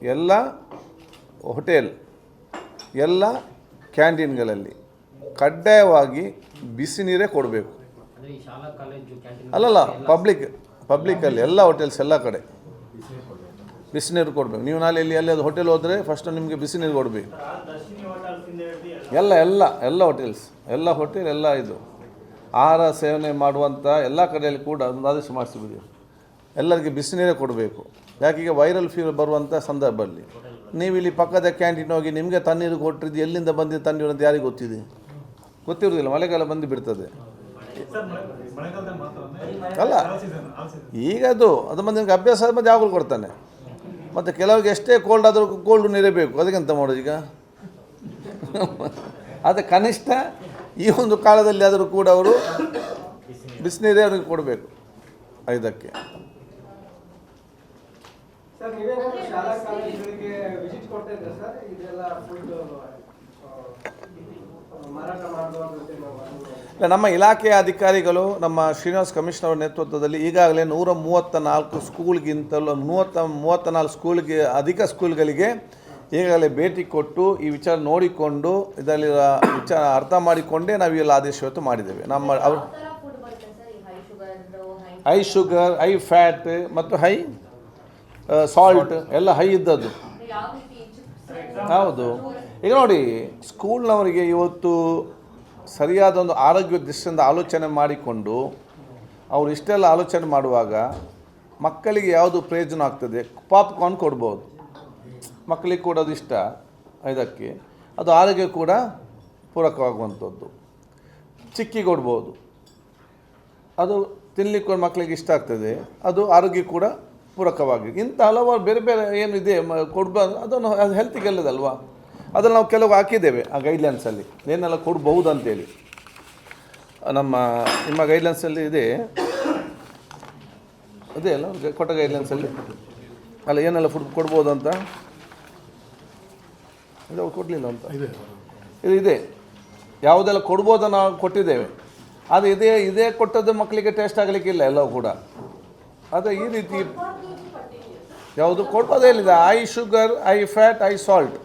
ಎಲ್ಲ ಹೋಟೆಲ್, ಎಲ್ಲ ಕ್ಯಾಂಟೀನ್ಗಳಲ್ಲಿ ಕಡ್ಡಾಯವಾಗಿ ಬಿಸಿ ನೀರೇ ಕೊಡಬೇಕು. ಅಲ್ಲಲ್ಲ, ಪಬ್ಲಿಕ್ಕಲ್ಲಿ ಎಲ್ಲ ಹೋಟೆಲ್ಸ್ ಎಲ್ಲ ಕಡೆ ಬಿಸಿ ನೀರು ಕೊಡಬೇಕು. ನೀವು ನಾಳೆ ಎಲ್ಲಿ ಅದು ಹೋಟೆಲ್ ಹೋದರೆ ಫಸ್ಟ್ ನಿಮಗೆ ಬಿಸಿ ನೀರು ಕೊಡಬೇಕು. ಎಲ್ಲ ಹೋಟೆಲ್ ಎಲ್ಲ ಇದು ಆಹಾರ ಸೇವನೆ ಮಾಡುವಂಥ ಎಲ್ಲ ಕಡೆಯಲ್ಲಿ ಕೂಡ ಒಂದು ಆದೇಶ ಮಾಡಿಸಿಬಿಡಿ, ಎಲ್ಲರಿಗೆ ಬಿಸಿ ನೀರೇ ಕೊಡಬೇಕು. ಯಾಕೀಗ ವೈರಲ್ ಫೀವರ್ ಬರುವಂಥ ಸಂದರ್ಭದಲ್ಲಿ ನೀವು ಇಲ್ಲಿ ಪಕ್ಕದ ಕ್ಯಾಂಟೀನ್ ಹೋಗಿ ನಿಮಗೆ ತಣ್ಣೀರು ಕೊಟ್ಟಿದ್ದು ಎಲ್ಲಿಂದ ಬಂದಿದ್ದು ತಣ್ಣೀರು ಅಂತ ಯಾರಿಗೆ ಗೊತ್ತಿರೋದಿಲ್ಲ. ಮಳೆಗಾಲ ಬಂದು ಬಿಡ್ತದೆ ಅಲ್ಲ, ಈಗ ಅದು ಮಂದಿಗೆ ಅಭ್ಯಾಸ ಆದ ಮತ್ತೆ ಯಾವಾಗಲೂ ಕೊಡ್ತಾನೆ. ಮತ್ತು ಕೆಲವ್ರಿಗೆ ಎಷ್ಟೇ ಕೋಲ್ಡ್ ಆದರೂ ಕೋಲ್ಡ್ ನೀರೇ ಬೇಕು, ಅದಕ್ಕೆಂತ ಮಾಡೋದು ಈಗ? ಆದರೆ ಕನಿಷ್ಠ ಈ ಒಂದು ಕಾಲದಲ್ಲಿ ಆದರೂ ಕೂಡ ಅವರು ಬಿಸಿನೀರೇ ಅವ್ರಿಗೆ ಕೊಡಬೇಕು. ಇದಕ್ಕೆ ನಮ್ಮ ಇಲಾಖೆಯ ಅಧಿಕಾರಿಗಳು ನಮ್ಮ ಶ್ರೀನಿವಾಸ್ ಕಮಿಷನರ್ ನೇತೃತ್ವದಲ್ಲಿ ಈಗಾಗಲೇ 134 ಸ್ಕೂಲ್ಗಿಂತಲೂ 34 ಸ್ಕೂಲ್ಗೆ ಅಧಿಕ ಸ್ಕೂಲ್ಗಳಿಗೆ ಈಗಾಗಲೇ ಭೇಟಿ ಕೊಟ್ಟು ಈ ವಿಚಾರ ನೋಡಿಕೊಂಡು ಇದರಲ್ಲಿ ವಿಚಾರ ಅರ್ಥ ಮಾಡಿಕೊಂಡೇ ನಾವು ಎಲ್ಲ ಆದೇಶ ಇವತ್ತು ಮಾಡಿದ್ದೇವೆ. ನಮ್ಮ ಹೈ ಶುಗರ್, ಹೈ ಫ್ಯಾಟ್ ಮತ್ತು ಹೈ ಸಾಲ್ಟ್ ಎಲ್ಲ ಹೈ ಇದ್ದದ್ದು. ಹೌದು, ಈಗ ನೋಡಿ ಸ್ಕೂಲ್ನವರಿಗೆ ಇವತ್ತು ಸರಿಯಾದ ಒಂದು ಆರೋಗ್ಯ ದೃಷ್ಟಿಯಿಂದ ಆಲೋಚನೆ ಮಾಡಿಕೊಂಡು ಅವರು ಇಷ್ಟೆಲ್ಲ ಆಲೋಚನೆ ಮಾಡುವಾಗ ಮಕ್ಕಳಿಗೆ ಯಾವುದು ಪ್ರಯೋಜನ ಆಗ್ತದೆ, ಪಾಪ್ಕಾರ್ನ್ ಕೊಡ್ಬೋದು, ಮಕ್ಕಳಿಗೆ ಕೊಡೋದು ಇಷ್ಟ, ಇದಕ್ಕೆ ಅದು ಆರೋಗ್ಯ ಕೂಡ ಪೂರಕವಾಗುವಂಥದ್ದು. ಚಿಕ್ಕಿ ಕೊಡ್ಬೋದು, ಅದು ತಿನ್ನಲಿಕ್ಕೆ ಮಕ್ಕಳಿಗೆ ಇಷ್ಟ ಆಗ್ತದೆ, ಅದು ಆರೋಗ್ಯ ಕೂಡ ಪೂರಕವಾಗಿ. ಇಂಥ ಹಲವಾರು ಬೇರೆ ಬೇರೆ ಏನಿದೆ ಕೊಡ್ಬೋದು, ಅದನ್ನು ಅದು ಹೆಲ್ತಿಗೆ ಅಲ್ಲದಲ್ವಾ, ಅದನ್ನು ನಾವು ಕೆಲವು ಹಾಕಿದ್ದೇವೆ ಆ ಗೈಡ್ಲೈನ್ಸಲ್ಲಿ ಏನೆಲ್ಲ ಕೊಡ್ಬೋದು ಅಂತೇಳಿ. ನಿಮ್ಮ ಗೈಡ್ಲೈನ್ಸಲ್ಲಿ ಇದೆ, ಅದೇ ಅಲ್ಲ ಕೊಟ್ಟ ಗೈಡ್ಲೈನ್ಸಲ್ಲಿ ಅಲ್ಲ ಏನೆಲ್ಲ ಫುಡ್ ಕೊಡ್ಬೋದು ಅಂತ ಇದು ಕೊಡಲಿಲ್ಲ ಅಂತ ಇದೆ, ಯಾವುದೆಲ್ಲ ಕೊಡ್ಬೋದು ನಾವು ಕೊಟ್ಟಿದ್ದೇವೆ. ಅದು ಇದೇ ಕೊಟ್ಟದ್ದು ಮಕ್ಕಳಿಗೆ ಟೇಸ್ಟ್ ಆಗಲಿಕ್ಕಿಲ್ಲ ಎಲ್ಲವೂ ಕೂಡ. ಅದು ಈ ರೀತಿ ಯಾವುದು ಕೊಡ್ಬೋದು ಹೇಳಿದೆ, high sugar, high fat, high salt.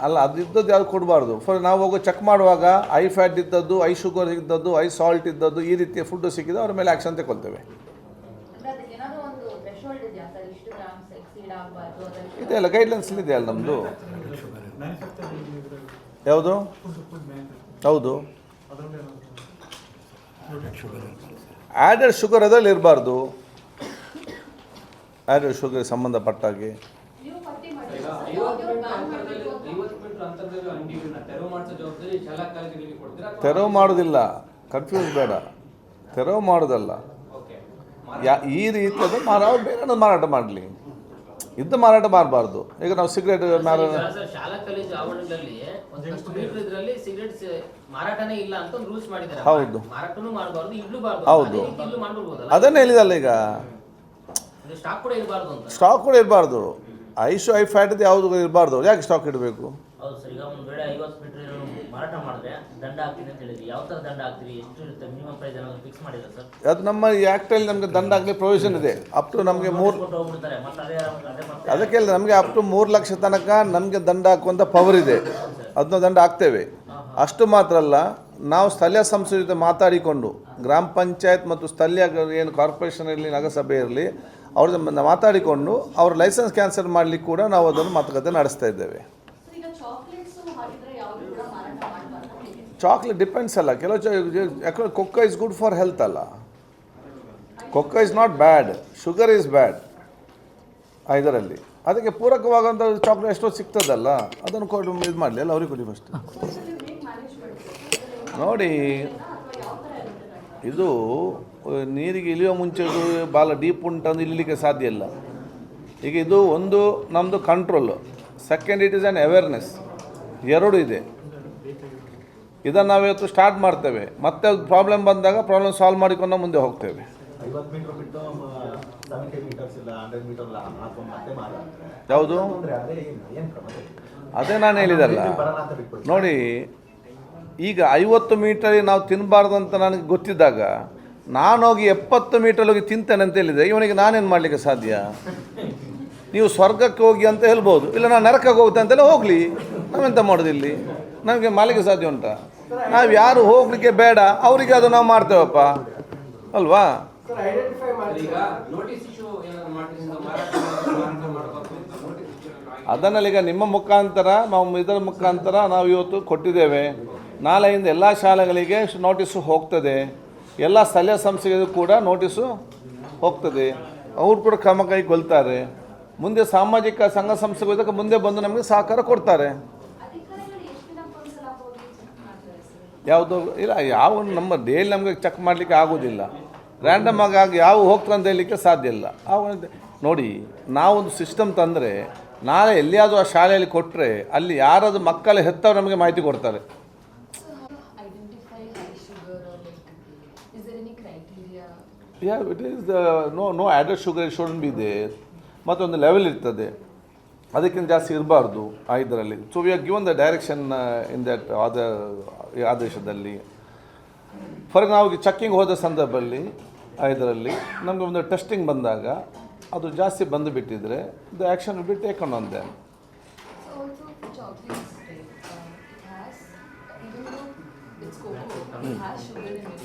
ಅಲ್ಲ ಅದು ಇದ್ದದ್ದು ಯಾವುದು ಕೊಡಬಾರ್ದು. ನಾವು ಹೋಗೋ ಚೆಕ್ ಮಾಡುವಾಗ ಹೈ ಫ್ಯಾಟ್ ಇದ್ದದ್ದು, ಹೈ ಶುಗರ್ ಇದ್ದದ್ದು, ಹೈ ಸಾಲ್ಟ್ ಇದ್ದದ್ದು ಈ ರೀತಿಯ ಫುಡ್ಡು ಸಿಕ್ಕಿದ್ದು ಅವ್ರ ಮೇಲೆ ಆ್ಯಕ್ಷನ್ ತಗೊಳ್ತೇವೆ. ಇದೆಲ್ಲ ಗೈಡ್ಲೈನ್ಸ್ ಇದೆ ಅಲ್ಲ ನಮ್ಮದು. ಯಾವುದು? ಹೌದು, ಆ್ಯಡೆಡ್ ಶುಗರ್ ಅದರಲ್ಲಿ ಇರಬಾರ್ದು. ಆ್ಯಡೆಡ್ ಶುಗರ್ ಸಂಬಂಧಪಟ್ಟಾಗೆ ತೆರವು ಮಾಡೋದಿಲ್ಲ, ಕನ್ಫ್ಯೂಸ್ ಬೇಡ, ತೆರವು ಮಾಡೋದಲ್ಲ. ಈ ರೀತಿ ಅದು ಬೇರೆ ಮಾರಾಟ ಮಾಡಲಿ, ಇದ್ದು ಮಾರಾಟ ಮಾಡಬಾರ್ದು. ಈಗ ನಾವು ಸಿಗರೇಟ್ ಹೌದು ಹೌದು ಅದನ್ನೇ ಹೇಳಿದಲ್ಲ, ಈಗ ಸ್ಟಾಕ್ ಕೂಡ ಇರಬಾರ್ದು. ಹೈ ಫ್ಯಾಟ್ ಯಾವುದು ಇರಬಾರ್ದು, ಯಾಕೆ ಸ್ಟಾಕ್ ಇಡಬೇಕು? ಅದು ನಮ್ಮ ಆ್ಯಕ್ಟಲ್ಲಿ ನಮಗೆ ದಂಡ ಆಗಲಿ ಪ್ರೊವಿಷನ್ ಇದೆ. ಅಪ್ ಟು ನಮಗೆ ಅದಕ್ಕೆ ನಮಗೆ ಅಪ್ ಟು 3 ಲಕ್ಷ ತನಕ ನಮಗೆ ದಂಡ ಹಾಕುವಂಥ ಪವರ್ ಇದೆ, ಅದನ್ನ ದಂಡ ಹಾಕ್ತೇವೆ. ಅಷ್ಟು ಮಾತ್ರ ಅಲ್ಲ, ನಾವು ಸ್ಥಳೀಯ ಸಂಸ್ಥೆ ಜೊತೆ ಮಾತಾಡಿಕೊಂಡು ಗ್ರಾಮ ಪಂಚಾಯತ್ ಮತ್ತು ಸ್ಥಳೀಯ ಏನು ಕಾರ್ಪೊರೇಷನ್ ಇರಲಿ, ನಗರಸಭೆ ಇರಲಿ, ಅವ್ರ ಮಾತಾಡಿಕೊಂಡು ಅವ್ರ ಲೈಸೆನ್ಸ್ ಕ್ಯಾನ್ಸಲ್ ಮಾಡಲಿಕ್ಕೆ ಕೂಡ ನಾವು ಅದನ್ನು ಮಾತುಕತೆ ನಡೆಸ್ತಾ ಇದ್ದೇವೆ. ಚಾಕ್ಲೇಟ್ ಡಿಪೆಂಡ್ಸ್ ಅಲ್ಲ, ಯಾಕಂದರೆ cocoa is good for health ಅಲ್ಲ, cocoa is not bad, sugar is bad ಇದರಲ್ಲಿ. ಅದಕ್ಕೆ ಪೂರಕವಾಗುವಂಥ ಚಾಕ್ಲೇಟ್ ಎಷ್ಟೋ ಸಿಗ್ತದಲ್ಲ, ಅದನ್ನು ಕೊಟ್ಟು ಇದು ಮಾಡಲಿ ಅಲ್ಲ, ಅವ್ರಿಗೆ ಕೊಡಿ ಫಸ್ಟ್. ನೋಡಿ, ಇದು ನೀರಿಗೆ ಇಳಿಯೋ ಮುಂಚೆ ಭಾಳ ಡೀಪ್ ಉಂಟಂದು ಇಳಿಲಿಕ್ಕೆ ಸಾಧ್ಯ ಇಲ್ಲ. ಈಗ ಇದು ಒಂದು ನಮ್ಮದು control, second it is an awareness, ಎರಡು ಇದೆ. ಇದನ್ನು ನಾವಿವತ್ತು ಸ್ಟಾರ್ಟ್ ಮಾಡ್ತೇವೆ, ಮತ್ತೆ ಪ್ರಾಬ್ಲಮ್ ಬಂದಾಗ ಪ್ರಾಬ್ಲಮ್ ಸಾಲ್ವ್ ಮಾಡಿಕೊಂಡು ಮುಂದೆ ಹೋಗ್ತೇವೆ. ಯಾವುದು? ಅದೇ ನಾನು ಹೇಳಿದಲ್ಲ ನೋಡಿ, ಈಗ 50 ಮೀಟರ್ ನಾವು ತಿನ್ನಬಾರ್ದು ಅಂತ ನನಗೆ ಗೊತ್ತಿದ್ದಾಗ ನಾನು ಹೋಗಿ 70 ಮೀಟರ್ ಹೋಗಿ ತಿಂತೇನೆ ಅಂತ ಹೇಳಿದೆ, ಇವನಿಗೆ ನಾನೇನು ಮಾಡಲಿಕ್ಕೆ ಸಾಧ್ಯ? ನೀವು ಸ್ವರ್ಗಕ್ಕೆ ಹೋಗಿ ಅಂತ ಹೇಳ್ಬೋದು, ಇಲ್ಲ ನಾನು ನರಕಕ್ಕೆ ಹೋಗ್ತೇನೆ ಅಂತೆಲ್ಲ ಹೋಗಲಿ, ನಾವೆಂತ ಮಾಡೋದು ಇಲ್ಲಿ? ನಮಗೆ ಮಾಡಲಿಕ್ಕೆ ಸಾಧ್ಯ ಉಂಟಾ? ನಾವು ಯಾರು ಹೋಗಲಿಕ್ಕೆ ಬೇಡ ಅವರಿಗೆ ಅದು ನಾವು ಮಾಡ್ತೇವಪ್ಪ, ಅಲ್ವಾ? ಅದನ್ನಲ್ಲಿ ಈಗ ನಿಮ್ಮ ಮುಖಾಂತರ ನಾವು ಇದರ ಮುಖಾಂತರ ನಾವು ಇವತ್ತು ಕೊಟ್ಟಿದ್ದೇವೆ. ನಾಳೆಯಿಂದ ಎಲ್ಲ ಶಾಲೆಗಳಿಗೆ ನೋಟಿಸು ಹೋಗ್ತದೆ, ಎಲ್ಲ ಸ್ಥಳೀಯ ಸಂಸ್ಥೆಗಳಿಗೂ ಕೂಡ ನೋಟಿಸು ಹೋಗ್ತದೆ. ಅವರು ಕೂಡ ಕ್ರಮ ಕೈಗೊಳ್ತಾರೆ. ಮುಂದೆ ಸಾಮಾಜಿಕ ಸಂಘ ಸಂಸ್ಥೆಗಳು ಇದಕ್ಕೆ ಮುಂದೆ ಬಂದು ನಮಗೆ ಸಹಕಾರ ಕೊಡ್ತಾರೆ. ಯಾವುದು ಇಲ್ಲ, ಯಾವ ನಮ್ಮ ಡೈಲಿ ನಮಗೆ ಚೆಕ್ ಮಾಡಲಿಕ್ಕೆ ಆಗೋದಿಲ್ಲ. ರ್ಯಾಂಡಮ್ ಆಗಿ ಯಾವ ಹೋಗ್ತದೆ ಅಂತ ಹೇಳಲಿಕ್ಕೆ ಸಾಧ್ಯ ಇಲ್ಲ. ನೋಡಿ, ನಾವೊಂದು ಸಿಸ್ಟಮ್ ತಂದರೆ ನಾಳೆ ಎಲ್ಲಿಯಾದರೂ ಆ ಶಾಲೆಯಲ್ಲಿ ಕೊಟ್ಟರೆ ಅಲ್ಲಿ ಯಾರಾದರೂ ಮಕ್ಕಳ ಹೆತ್ತವರು ನಮಗೆ ಮಾಹಿತಿ ಕೊಡ್ತಾರೆ. It is no added sugar shouldn't be there. ಮತ್ತೊಂದು ಲೆವೆಲ್ ಇರ್ತದೆ, ಅದಕ್ಕಿಂತ ಜಾಸ್ತಿ ಇರಬಾರ್ದು ಇದರಲ್ಲಿ. So we are given the direction in that ಆದೇಶದಲ್ಲಿ. ಫಾರ್ ನಾವು ಚೆಕ್ಕಿಂಗ್ ಹೋದ ಸಂದರ್ಭದಲ್ಲಿ ಇದರಲ್ಲಿ ನಮಗೆ ಒಂದು ಟೆಸ್ಟಿಂಗ್ ಬಂದಾಗ ಅದು ಜಾಸ್ತಿ ಬಂದು ಬಿಟ್ಟಿದ್ರೆ the action will be taken on them.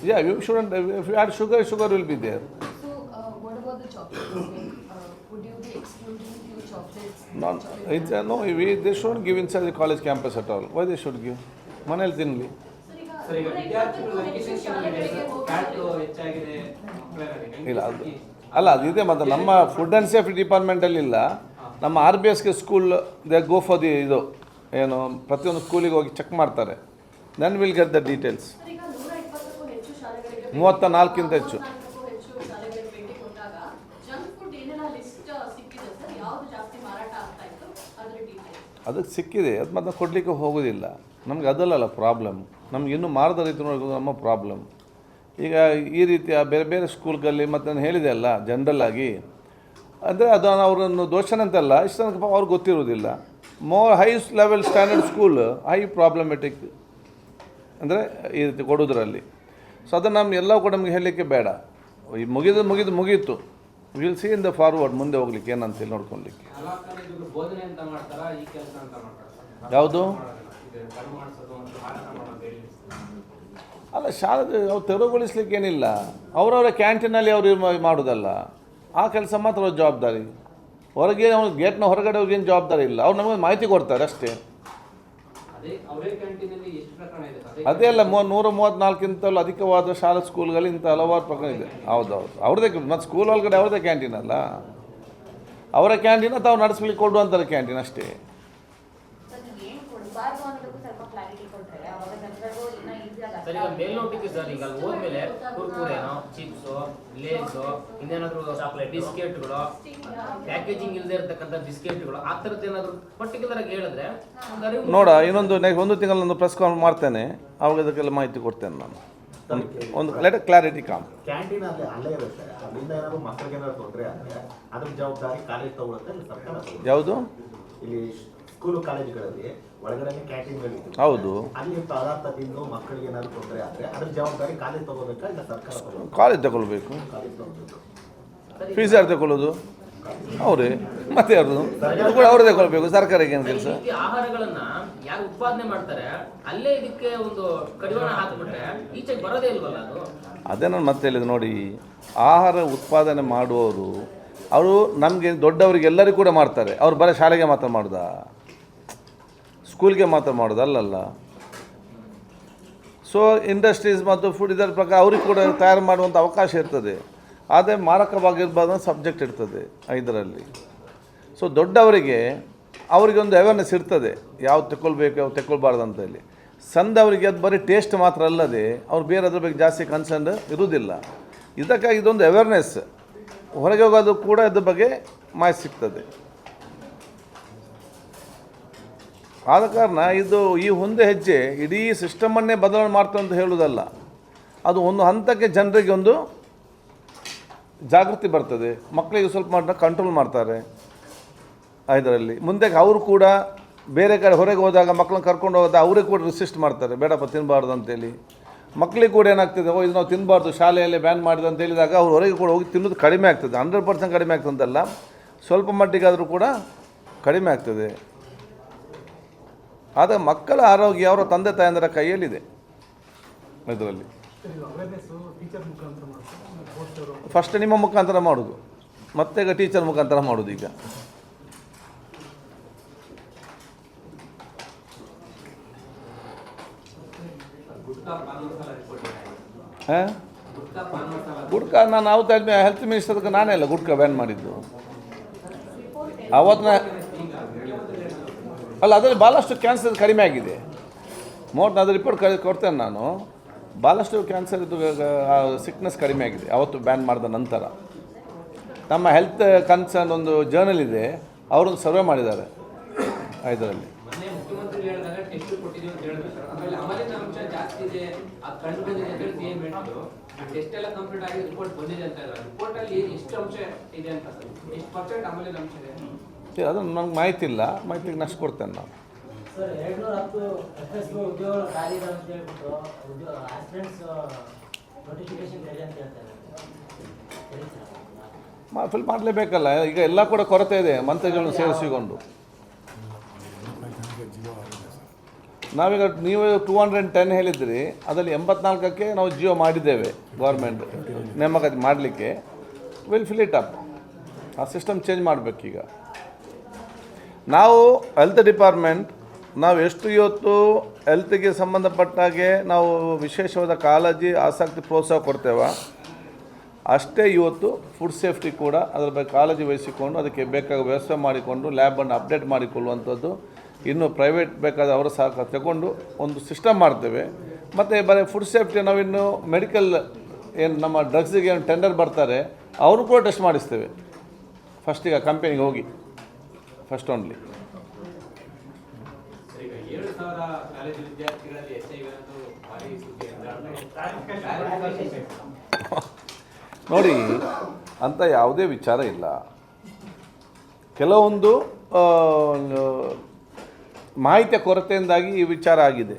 Yeah, you shouldn't. If you add sugar, sugar will be there. So, what about the chocolates? Would you be excluding few chocolates? No, they shouldn't give inside the college campus at all. Why they should give? ಮನೇಲಿ ತಿನ್ನಲಿ. ಇಲ್ಲ ಅದು ಇದೆ. ಮತ್ತು ನಮ್ಮ food and safety ಡಿಪಾರ್ಟ್ಮೆಂಟಲ್ಲಿ ಇಲ್ಲ, ನಮ್ಮ RBSK school they go for the ಇದು ಏನು ಪ್ರತಿಯೊಂದು ಸ್ಕೂಲಿಗೆ ಹೋಗಿ ಚೆಕ್ ಮಾಡ್ತಾರೆ. Then will get the details. 34ಕ್ಕಿಂತ ಹೆಚ್ಚು ಅದಕ್ಕೆ ಸಿಕ್ಕಿದೆ. ಅದು ಮತ್ತೆ ಕೊಡಲಿಕ್ಕೆ ಹೋಗೋದಿಲ್ಲ. ನಮ್ಗೆ ಅದಲ್ಲ ಪ್ರಾಬ್ಲಮ್. ನಮ್ಗೆ ಇನ್ನೂ ಮಾರದ ರೀತಿ ನೋಡೋದು ನಮ್ಮ ಪ್ರಾಬ್ಲಮ್. ಈಗ ಈ ರೀತಿಯ ಬೇರೆ ಬೇರೆ ಸ್ಕೂಲ್ಗಳಲ್ಲಿ ಮತ್ತು ನಾನು ಹೇಳಿದೆ ಅಲ್ಲ, ಜನರಲ್ ಆಗಿ ಅಂದರೆ ಅದು ಅವರನ್ನು ದೋಷನಂತಲ್ಲ, ಇಷ್ಟು ತನಕ ಅವ್ರಿಗೆ ಗೊತ್ತಿರೋದಿಲ್ಲ. More high level standard school high problematic ಅಂದರೆ ಈ ರೀತಿ ಕೊಡೋದ್ರಲ್ಲಿ. ಸೊ ಅದನ್ನು ನಮ್ಮ ಎಲ್ಲವೂ ಕೂಡ ನಮಗೆ ಹೇಳಲಿಕ್ಕೆ ಬೇಡ. ಈ ಮುಗೀತು. Will see in the forward, ಮುಂದೆ ಹೋಗ್ಲಿಕ್ಕೆ ಏನಂತೇಳಿ ನೋಡ್ಕೊಳ್ಲಿಕ್ಕೆ. ಯಾವುದು ಅಲ್ಲ, ಶಾಲೆ ಅವ್ರು ತೆರವುಗೊಳಿಸ್ಲಿಕ್ಕೆ ಏನಿಲ್ಲ. ಅವರವರ ಕ್ಯಾಂಟೀನಲ್ಲಿ ಅವರು ಮಾಡೋದಲ್ಲ, ಆ ಕೆಲಸ ಮಾತ್ರ ಅವ್ರ ಜವಾಬ್ದಾರಿ. ಹೊರಗೆ ಅವ್ರು ಗೇಟ್ನ ಹೊರಗಡೆ ಅವ್ರಿಗೇನು ಜವಾಬ್ದಾರಿ ಇಲ್ಲ. ಅವ್ರು ನಮಗೆ ಮಾಹಿತಿ ಕೊಡ್ತಾರೆ ಅಷ್ಟೇ. ಅದೇ ಅಲ್ಲ, 134ಕ್ಕಿಂತಲೂ ಅಧಿಕವಾದ ಶಾಲಾ ಸ್ಕೂಲ್ಗಳು ಇಂಥ ಹಲವಾರು ಪ್ರಕರಣ ಇದೆ. ಹೌದೌದು, ಅವ್ರದ್ದೇ. ಮತ್ತು ಸ್ಕೂಲ್ ಒಳಗಡೆ ಅವ್ರದ್ದೇ ಕ್ಯಾಂಟೀನ್ ಅಲ್ಲ, ಅವರ ಕ್ಯಾಂಟೀನ್ ಅಥವಾ ಅವ್ರು ನಡೆಸ್ಲಿಕ್ಕೆ ಕೊಡುವಂಥದ್ದು ಕ್ಯಾಂಟೀನ್ ಅಷ್ಟೇ. ಸರ್, ಈಗ ಮೇಲ್ನೋಟಕ್ಕೆ ಸರ್, ಈಗ ಹೋದ್ಮೇಲೆ ಕುರ್ಕುರೆನೋ, ಚಿಪ್ಸು, ಲೇಸು, ಇನ್ನೇನಾದರೂ ಚಾಕ್ಲೇಟ್, ಬಿಸ್ಕೆಟ್ಗಳು, ಪ್ಯಾಕೇಜಿಂಗ್ ಇಲ್ಲದೆ ಇರತಕ್ಕಂಥ ಬಿಸ್ಕೆಟ್ಗಳು, ಆ ಥರದ್ದು ಏನಾದರೂ ಪರ್ಟಿಕ್ಯುಲರ್ ಆಗಿ ಹೇಳಿದ್ರೆ ನೋಡ, ಒಂದು ತಿಂಗಳು ಒಂದು ಪ್ರೆಸ್ ಕಾಲ್ ಮಾಡ್ತೇನೆ, ಅವಾಗ ಅದಕ್ಕೆಲ್ಲ ಮಾಹಿತಿ ಕೊಡ್ತೇನೆ ನಾನು. ಒಂದು ಕ್ಲಾರಿಟಿ ಕಾಮ್. ಕ್ಯಾಂಟೀನ್ ಅಲ್ಲೇ ಇರುತ್ತೆ, ಅಲ್ಲಿಂದ ಏನಾದರೂ ಮಕ್ಕಳಿಗೆ ಏನಾದ್ರು ತೊಂದರೆ ಆದರೆ ಅದ್ರ ಜವಾಬ್ದಾರಿ ಕಾಲೇಜ್ ತಗೊಳುತ್ತೆ, ಸರ್ಕಾರ. ಯಾವುದು ಇಲ್ಲಿ ಸ್ಕೂಲು ಕಾಲೇಜುಗಳಲ್ಲಿ ಒಳಗಡೆ ಕ್ಯಾಂಟೀನ್ಗಳಿದೆ, ಹೌದು, ಅಲ್ಲಿ ಪದಾರ್ಥ ತಿಂದು ಮಕ್ಕಳಿಗೆ ಏನಾದ್ರು ತೊಂದರೆ ಆದರೆ ಅದ್ರ ಜವಾಬ್ದಾರಿ ಕಾಲೇಜ್ ತಗೋಬೇಕಾ ಇಲ್ಲ ಸರ್ಕಾರ ತಗೋಬೇಕು? ಕಾಲೇಜ್ ತಗೊಳ್ಬೇಕು. ಫೀಸ್ ಯಾರು ತಗೊಳ್ಳೋದು? ಅವರೇ. ಮತ್ತೆ ಯಾರು ಕೂಡ ಅವರೇ ತಗೊಳ್ಬೇಕು. ಸರ್ಕಾರಕ್ಕೆ ಏನು ಕೆಲಸ? ಆಹಾರಗಳನ್ನ ಯಾರು ಉತ್ಪಾದನೆ ಮಾಡ್ತಾರೆ ಅಲ್ಲೇ ಇದಕ್ಕೆ ಒಂದು ಕಡಿವಾಣ ಹಾಕಿಬಿಟ್ರೆ ಈಚೆಗೆ ಬರೋದೇ ಇಲ್ವಲ್ಲ ಅದು. ಅದೇ ನಾನು ಮತ್ತೆ ಹೇಳಿದೆ ನೋಡಿ, ಆಹಾರ ಉತ್ಪಾದನೆ ಮಾಡುವವರು ಅವರು ನಮಗೆ ದೊಡ್ಡವರಿಗೆ ಎಲ್ಲರಿಗೂ ಕೂಡ ಮಾಡ್ತಾರೆ. ಅವ್ರು ಬರೀ ಶಾಲೆಗೆ ಮಾತ್ರ ಮಾಡೋದಾ, ಸ್ಕೂಲ್ಗೆ ಮಾತ್ರ ಮಾಡೋದು ಅಲ್ಲಲ್ಲ. ಸೊ ಇಂಡಸ್ಟ್ರೀಸ್ ಮತ್ತು ಫುಡ್ ಇದರ ಪ್ರಕಾರ ಅವ್ರಿಗೆ ಕೂಡ ತಯಾರು ಮಾಡುವಂಥ ಅವಕಾಶ ಇರ್ತದೆ. ಆದರೆ ಮಾರಕವಾಗಿರ್ಬಾರ್ದು ಸಬ್ಜೆಕ್ಟ್ ಇರ್ತದೆ ಇದರಲ್ಲಿ. ಸೊ ದೊಡ್ಡವರಿಗೆ ಅವರಿಗೊಂದು ಅವೇರ್ನೆಸ್ ಇರ್ತದೆ, ಯಾವ್ದು ತಗೊಳ್ಬೇಕು ಯಾವ್ದು ತಗೊಳ್ಬಾರ್ದು ಅಂತೇಳಿ. ಸಣ್ಣವರಿಗೆ ಅದು ಬರೀ ಟೇಸ್ಟ್ ಮಾತ್ರ ಅಲ್ಲದೆ ಅವ್ರು ಬೇರೆ ಅದ್ರ ಬಗ್ಗೆ ಜಾಸ್ತಿ ಕನ್ಸರ್ನ್ ಇರುವುದಿಲ್ಲ. ಇದಕ್ಕಾಗಿ ಇದೊಂದು ಅವೇರ್ನೆಸ್, ಹೊರಗೆ ಹೋಗೋದು ಕೂಡ ಇದ್ರ ಬಗ್ಗೆ ಮಾಹಿತಿ ಸಿಗ್ತದೆ. ಆದ ಕಾರಣ ಇದು ಈ ಒಂದೇ ಹೆಜ್ಜೆ ಇಡೀ ಸಿಸ್ಟಮನ್ನೇ ಬದಲಾವಣೆ ಮಾಡ್ತಾ ಅಂತ ಹೇಳುವುದಲ್ಲ. ಅದು ಒಂದು ಹಂತಕ್ಕೆ ಜನರಿಗೆ ಒಂದು ಜಾಗೃತಿ ಬರ್ತದೆ, ಮಕ್ಕಳಿಗೆ ಸ್ವಲ್ಪ ಕಂಟ್ರೋಲ್ ಮಾಡ್ತಾರೆ ಇದರಲ್ಲಿ. ಮುಂದೆ ಅವರು ಕೂಡ ಬೇರೆ ಕಡೆ ಹೊರಗೆ ಹೋದಾಗ ಮಕ್ಕಳನ್ನ ಕರ್ಕೊಂಡು ಹೋದಾಗ ಅವರೇ ಕೂಡ ರಿಸಿಸ್ಟ್ ಮಾಡ್ತಾರೆ, ಬೇಡಪ್ಪ ತಿನ್ನಬಾರ್ದು ಅಂತೇಳಿ. ಮಕ್ಕಳಿಗೆ ಕೂಡ ಏನಾಗ್ತದೆ, ಇದು ನಾವು ತಿನ್ನಬಾರ್ದು ಶಾಲೆಯಲ್ಲಿ ಬ್ಯಾನ್ ಮಾಡಿದೆ ಅಂತ ಹೇಳಿದಾಗ ಅವ್ರು ಹೊರಗೆ ಕೂಡ ಹೋಗಿ ತಿನ್ನೋದು ಕಡಿಮೆ ಆಗ್ತದೆ. 100% ಕಡಿಮೆ ಆಗ್ತದಲ್ಲ, ಸ್ವಲ್ಪ ಮಟ್ಟಿಗಾದರೂ ಕೂಡ ಕಡಿಮೆ ಆಗ್ತದೆ. ಆದರೆ ಮಕ್ಕಳ ಆರೋಗ್ಯ ಅವರ ತಂದೆ ತಾಯಂದಿರ ಕೈಯಲ್ಲಿದೆ ಇದರಲ್ಲಿ. ಫಸ್ಟ್ ನಿಮ್ಮ ಮುಖಾಂತರ ಮಾಡೋದು, ಮತ್ತೆ ಈಗ ಟೀಚರ್ ಮುಖಾಂತರ ಮಾಡೋದು. ಈಗ ಗುಡ್ಕಾ ನಾನು ಅವತ್ತು ಹೆಲ್ತ್ ಮಿನಿಸ್ಟರ್ಗೆ ನಾನೇ ಅಲ್ಲ ಗುಡ್ಕಾ ಬ್ಯಾನ್ ಮಾಡಿದ್ದು. ಅವತ್ತು ಅಲ್ಲ, ಅದರಲ್ಲಿ ಭಾಳಷ್ಟು ಕ್ಯಾನ್ಸರ್ ಕಡಿಮೆ ಆಗಿದೆ. ಅದು ರಿಪೋರ್ಟ್ ಕೊಡ್ತೇನೆ ನಾನು. ಭಾಳಷ್ಟು ಕ್ಯಾನ್ಸರ್ ಇದು ಸಿಕ್ನೆಸ್ ಕಡಿಮೆ ಆಗಿದೆ ಅವತ್ತು ಬ್ಯಾನ್ ಮಾಡಿದ ನಂತರ. ನಮ್ಮ ಹೆಲ್ತ್ ಕನ್ಸರ್ನ್ ಒಂದು ಜರ್ನಲ್ ಇದೆ, ಅವರೊಂದು ಸರ್ವೆ ಮಾಡಿದ್ದಾರೆ ಇದರಲ್ಲಿ. ಮುಖ್ಯಮಂತ್ರಿ ಹೇಳಿದಾಗ ಟೆಸ್ಟ್ ಕೊಟ್ಟಿದ್ದೀವಿ ಅಂತ ಹೇಳಿದ್ರು ಸರ್. ಆಮೇಲೆ ಅಮಲಿನ ಅಂಶ ಜಾಸ್ತಿ ಇದೆ, ಅದು ಕಂಡು ಬಂದಿದೆ ಅಂತ ಹೇಳಿ ಏನು ಹೇಳಿದ್ರು. ಟೆಸ್ಟ್ ಎಲ್ಲ ಕಂಪ್ಲೀಟ್ ಆಗಿ ರಿಪೋರ್ಟ್ ಬಂದಿದೆ ಅಂತ ಹೇಳಿದ್ರು. ರಿಪೋರ್ಟ್ ಅಲ್ಲಿ ಎಷ್ಟು ಅಂಶ ಇದೆ ಅಂತ ಸರ್, ಎಷ್ಟು ಪರ್ಸೆಂಟ್ ಅಮಲಿನ ಅಂಶ ಇದೆ ಅದು ನನಗೆ ಮಾಹಿತಿ ಇಲ್ಲ, ಮಾಹಿತಿಗೆ ನಷ್ಟ ಕೊಡ್ತೇನೆ ನಾನು. ಸರ್ 210 FSO ಉದ್ಯೋಗಗಳು ಖಾಲಿ ಇದೆ ಅಂತ ಹೇಳ್ಬಿಟ್ಟು ಆಸ್ಪಿರೆಂಟ್ಸ್ ನೋಟಿಫಿಕೇಶನ್ ಇದೆ ಅಂತ ಹೇಳ್ತಾರೆ. ಫಿಲ್ ಮಾಡಲೇಬೇಕಲ್ಲ, ಈಗ ಎಲ್ಲ ಕೂಡ ಕೊರತೆ ಇದೆ ಮಂತ್ರಿಗಳನ್ನು ಸೇರಿಸಿಕೊಂಡು. ನಾವೀಗ ನೀವು 210 ಹೇಳಿದ್ರಿ, ಅದರಲ್ಲಿ 84ಕ್ಕೆ ನಾವು ಜಿಯೋ ಮಾಡಿದ್ದೇವೆ. ಗೌರ್ಮೆಂಟ್ ನೇಮಕಾತಿ ಮಾಡಲಿಕ್ಕೆ ವಿಲ್ ಫಿಲ್ ಇಟ್ ಅಪ್. ಆ ಸಿಸ್ಟಮ್ ಚೇಂಜ್ ಮಾಡಬೇಕೀಗ. ನಾವು ಹೆಲ್ತ್ ಡಿಪಾರ್ಟ್ಮೆಂಟ್ ನಾವು ಎಷ್ಟು ಇವತ್ತು ಹೆಲ್ತ್ಗೆ ಸಂಬಂಧಪಟ್ಟಾಗೆ ನಾವು ವಿಶೇಷವಾದ ಕಾಳಜಿ, ಆಸಕ್ತಿ, ಪ್ರೋತ್ಸಾಹ ಕೊಡ್ತೇವೆ, ಅಷ್ಟೇ ಇವತ್ತು ಫುಡ್ ಸೇಫ್ಟಿ ಕೂಡ ಅದರ ಬಗ್ಗೆ ಕಾಳಜಿ ವಹಿಸಿಕೊಂಡು ಅದಕ್ಕೆ ಬೇಕಾದ ವ್ಯವಸ್ಥೆ ಮಾಡಿಕೊಂಡು ಲ್ಯಾಬನ್ನು ಅಪ್ಡೇಟ್ ಮಾಡಿಕೊಳ್ಳುವಂಥದ್ದು. ಇನ್ನು ಪ್ರೈವೇಟ್ ಬೇಕಾದ ಅವರ ಸಹಕಾರ ತಗೊಂಡು ಒಂದು ಸಿಸ್ಟಮ್ ಮಾಡ್ತೇವೆ. ಮತ್ತು ಬರೀ ಫುಡ್ ಸೇಫ್ಟಿ ನಾವಿನ್ನು ಮೆಡಿಕಲ್ ಏನು ನಮ್ಮ ಡ್ರಗ್ಸಿಗೆ ಏನು ಟೆಂಡರ್ ಬರ್ತಾರೆ ಅವರು ಕೂಡ ಟೆಸ್ಟ್ ಮಾಡಿಸ್ತೇವೆ ಫಸ್ಟಿಗೆ ಕಂಪನಿಗೆ ಹೋಗಿ, ಫಸ್ಟ್ ಓನ್ಲಿ. ಈಗ 7,000 ಕಾಲೇಜು ವಿದ್ಯಾರ್ಥಿಗಳಲ್ಲಿ HIV ಅನ್ನೋದು ಭಾರಿ ಸುದ್ದಿ ನೋಡಿ, ಅಂತ ಯಾವುದೇ ವಿಚಾರ ಇಲ್ಲ. ಕೆಲವೊಂದು ಮಾಹಿತಿಯ ಕೊರತೆಯಿಂದಾಗಿ ಈ ವಿಚಾರ ಆಗಿದೆ.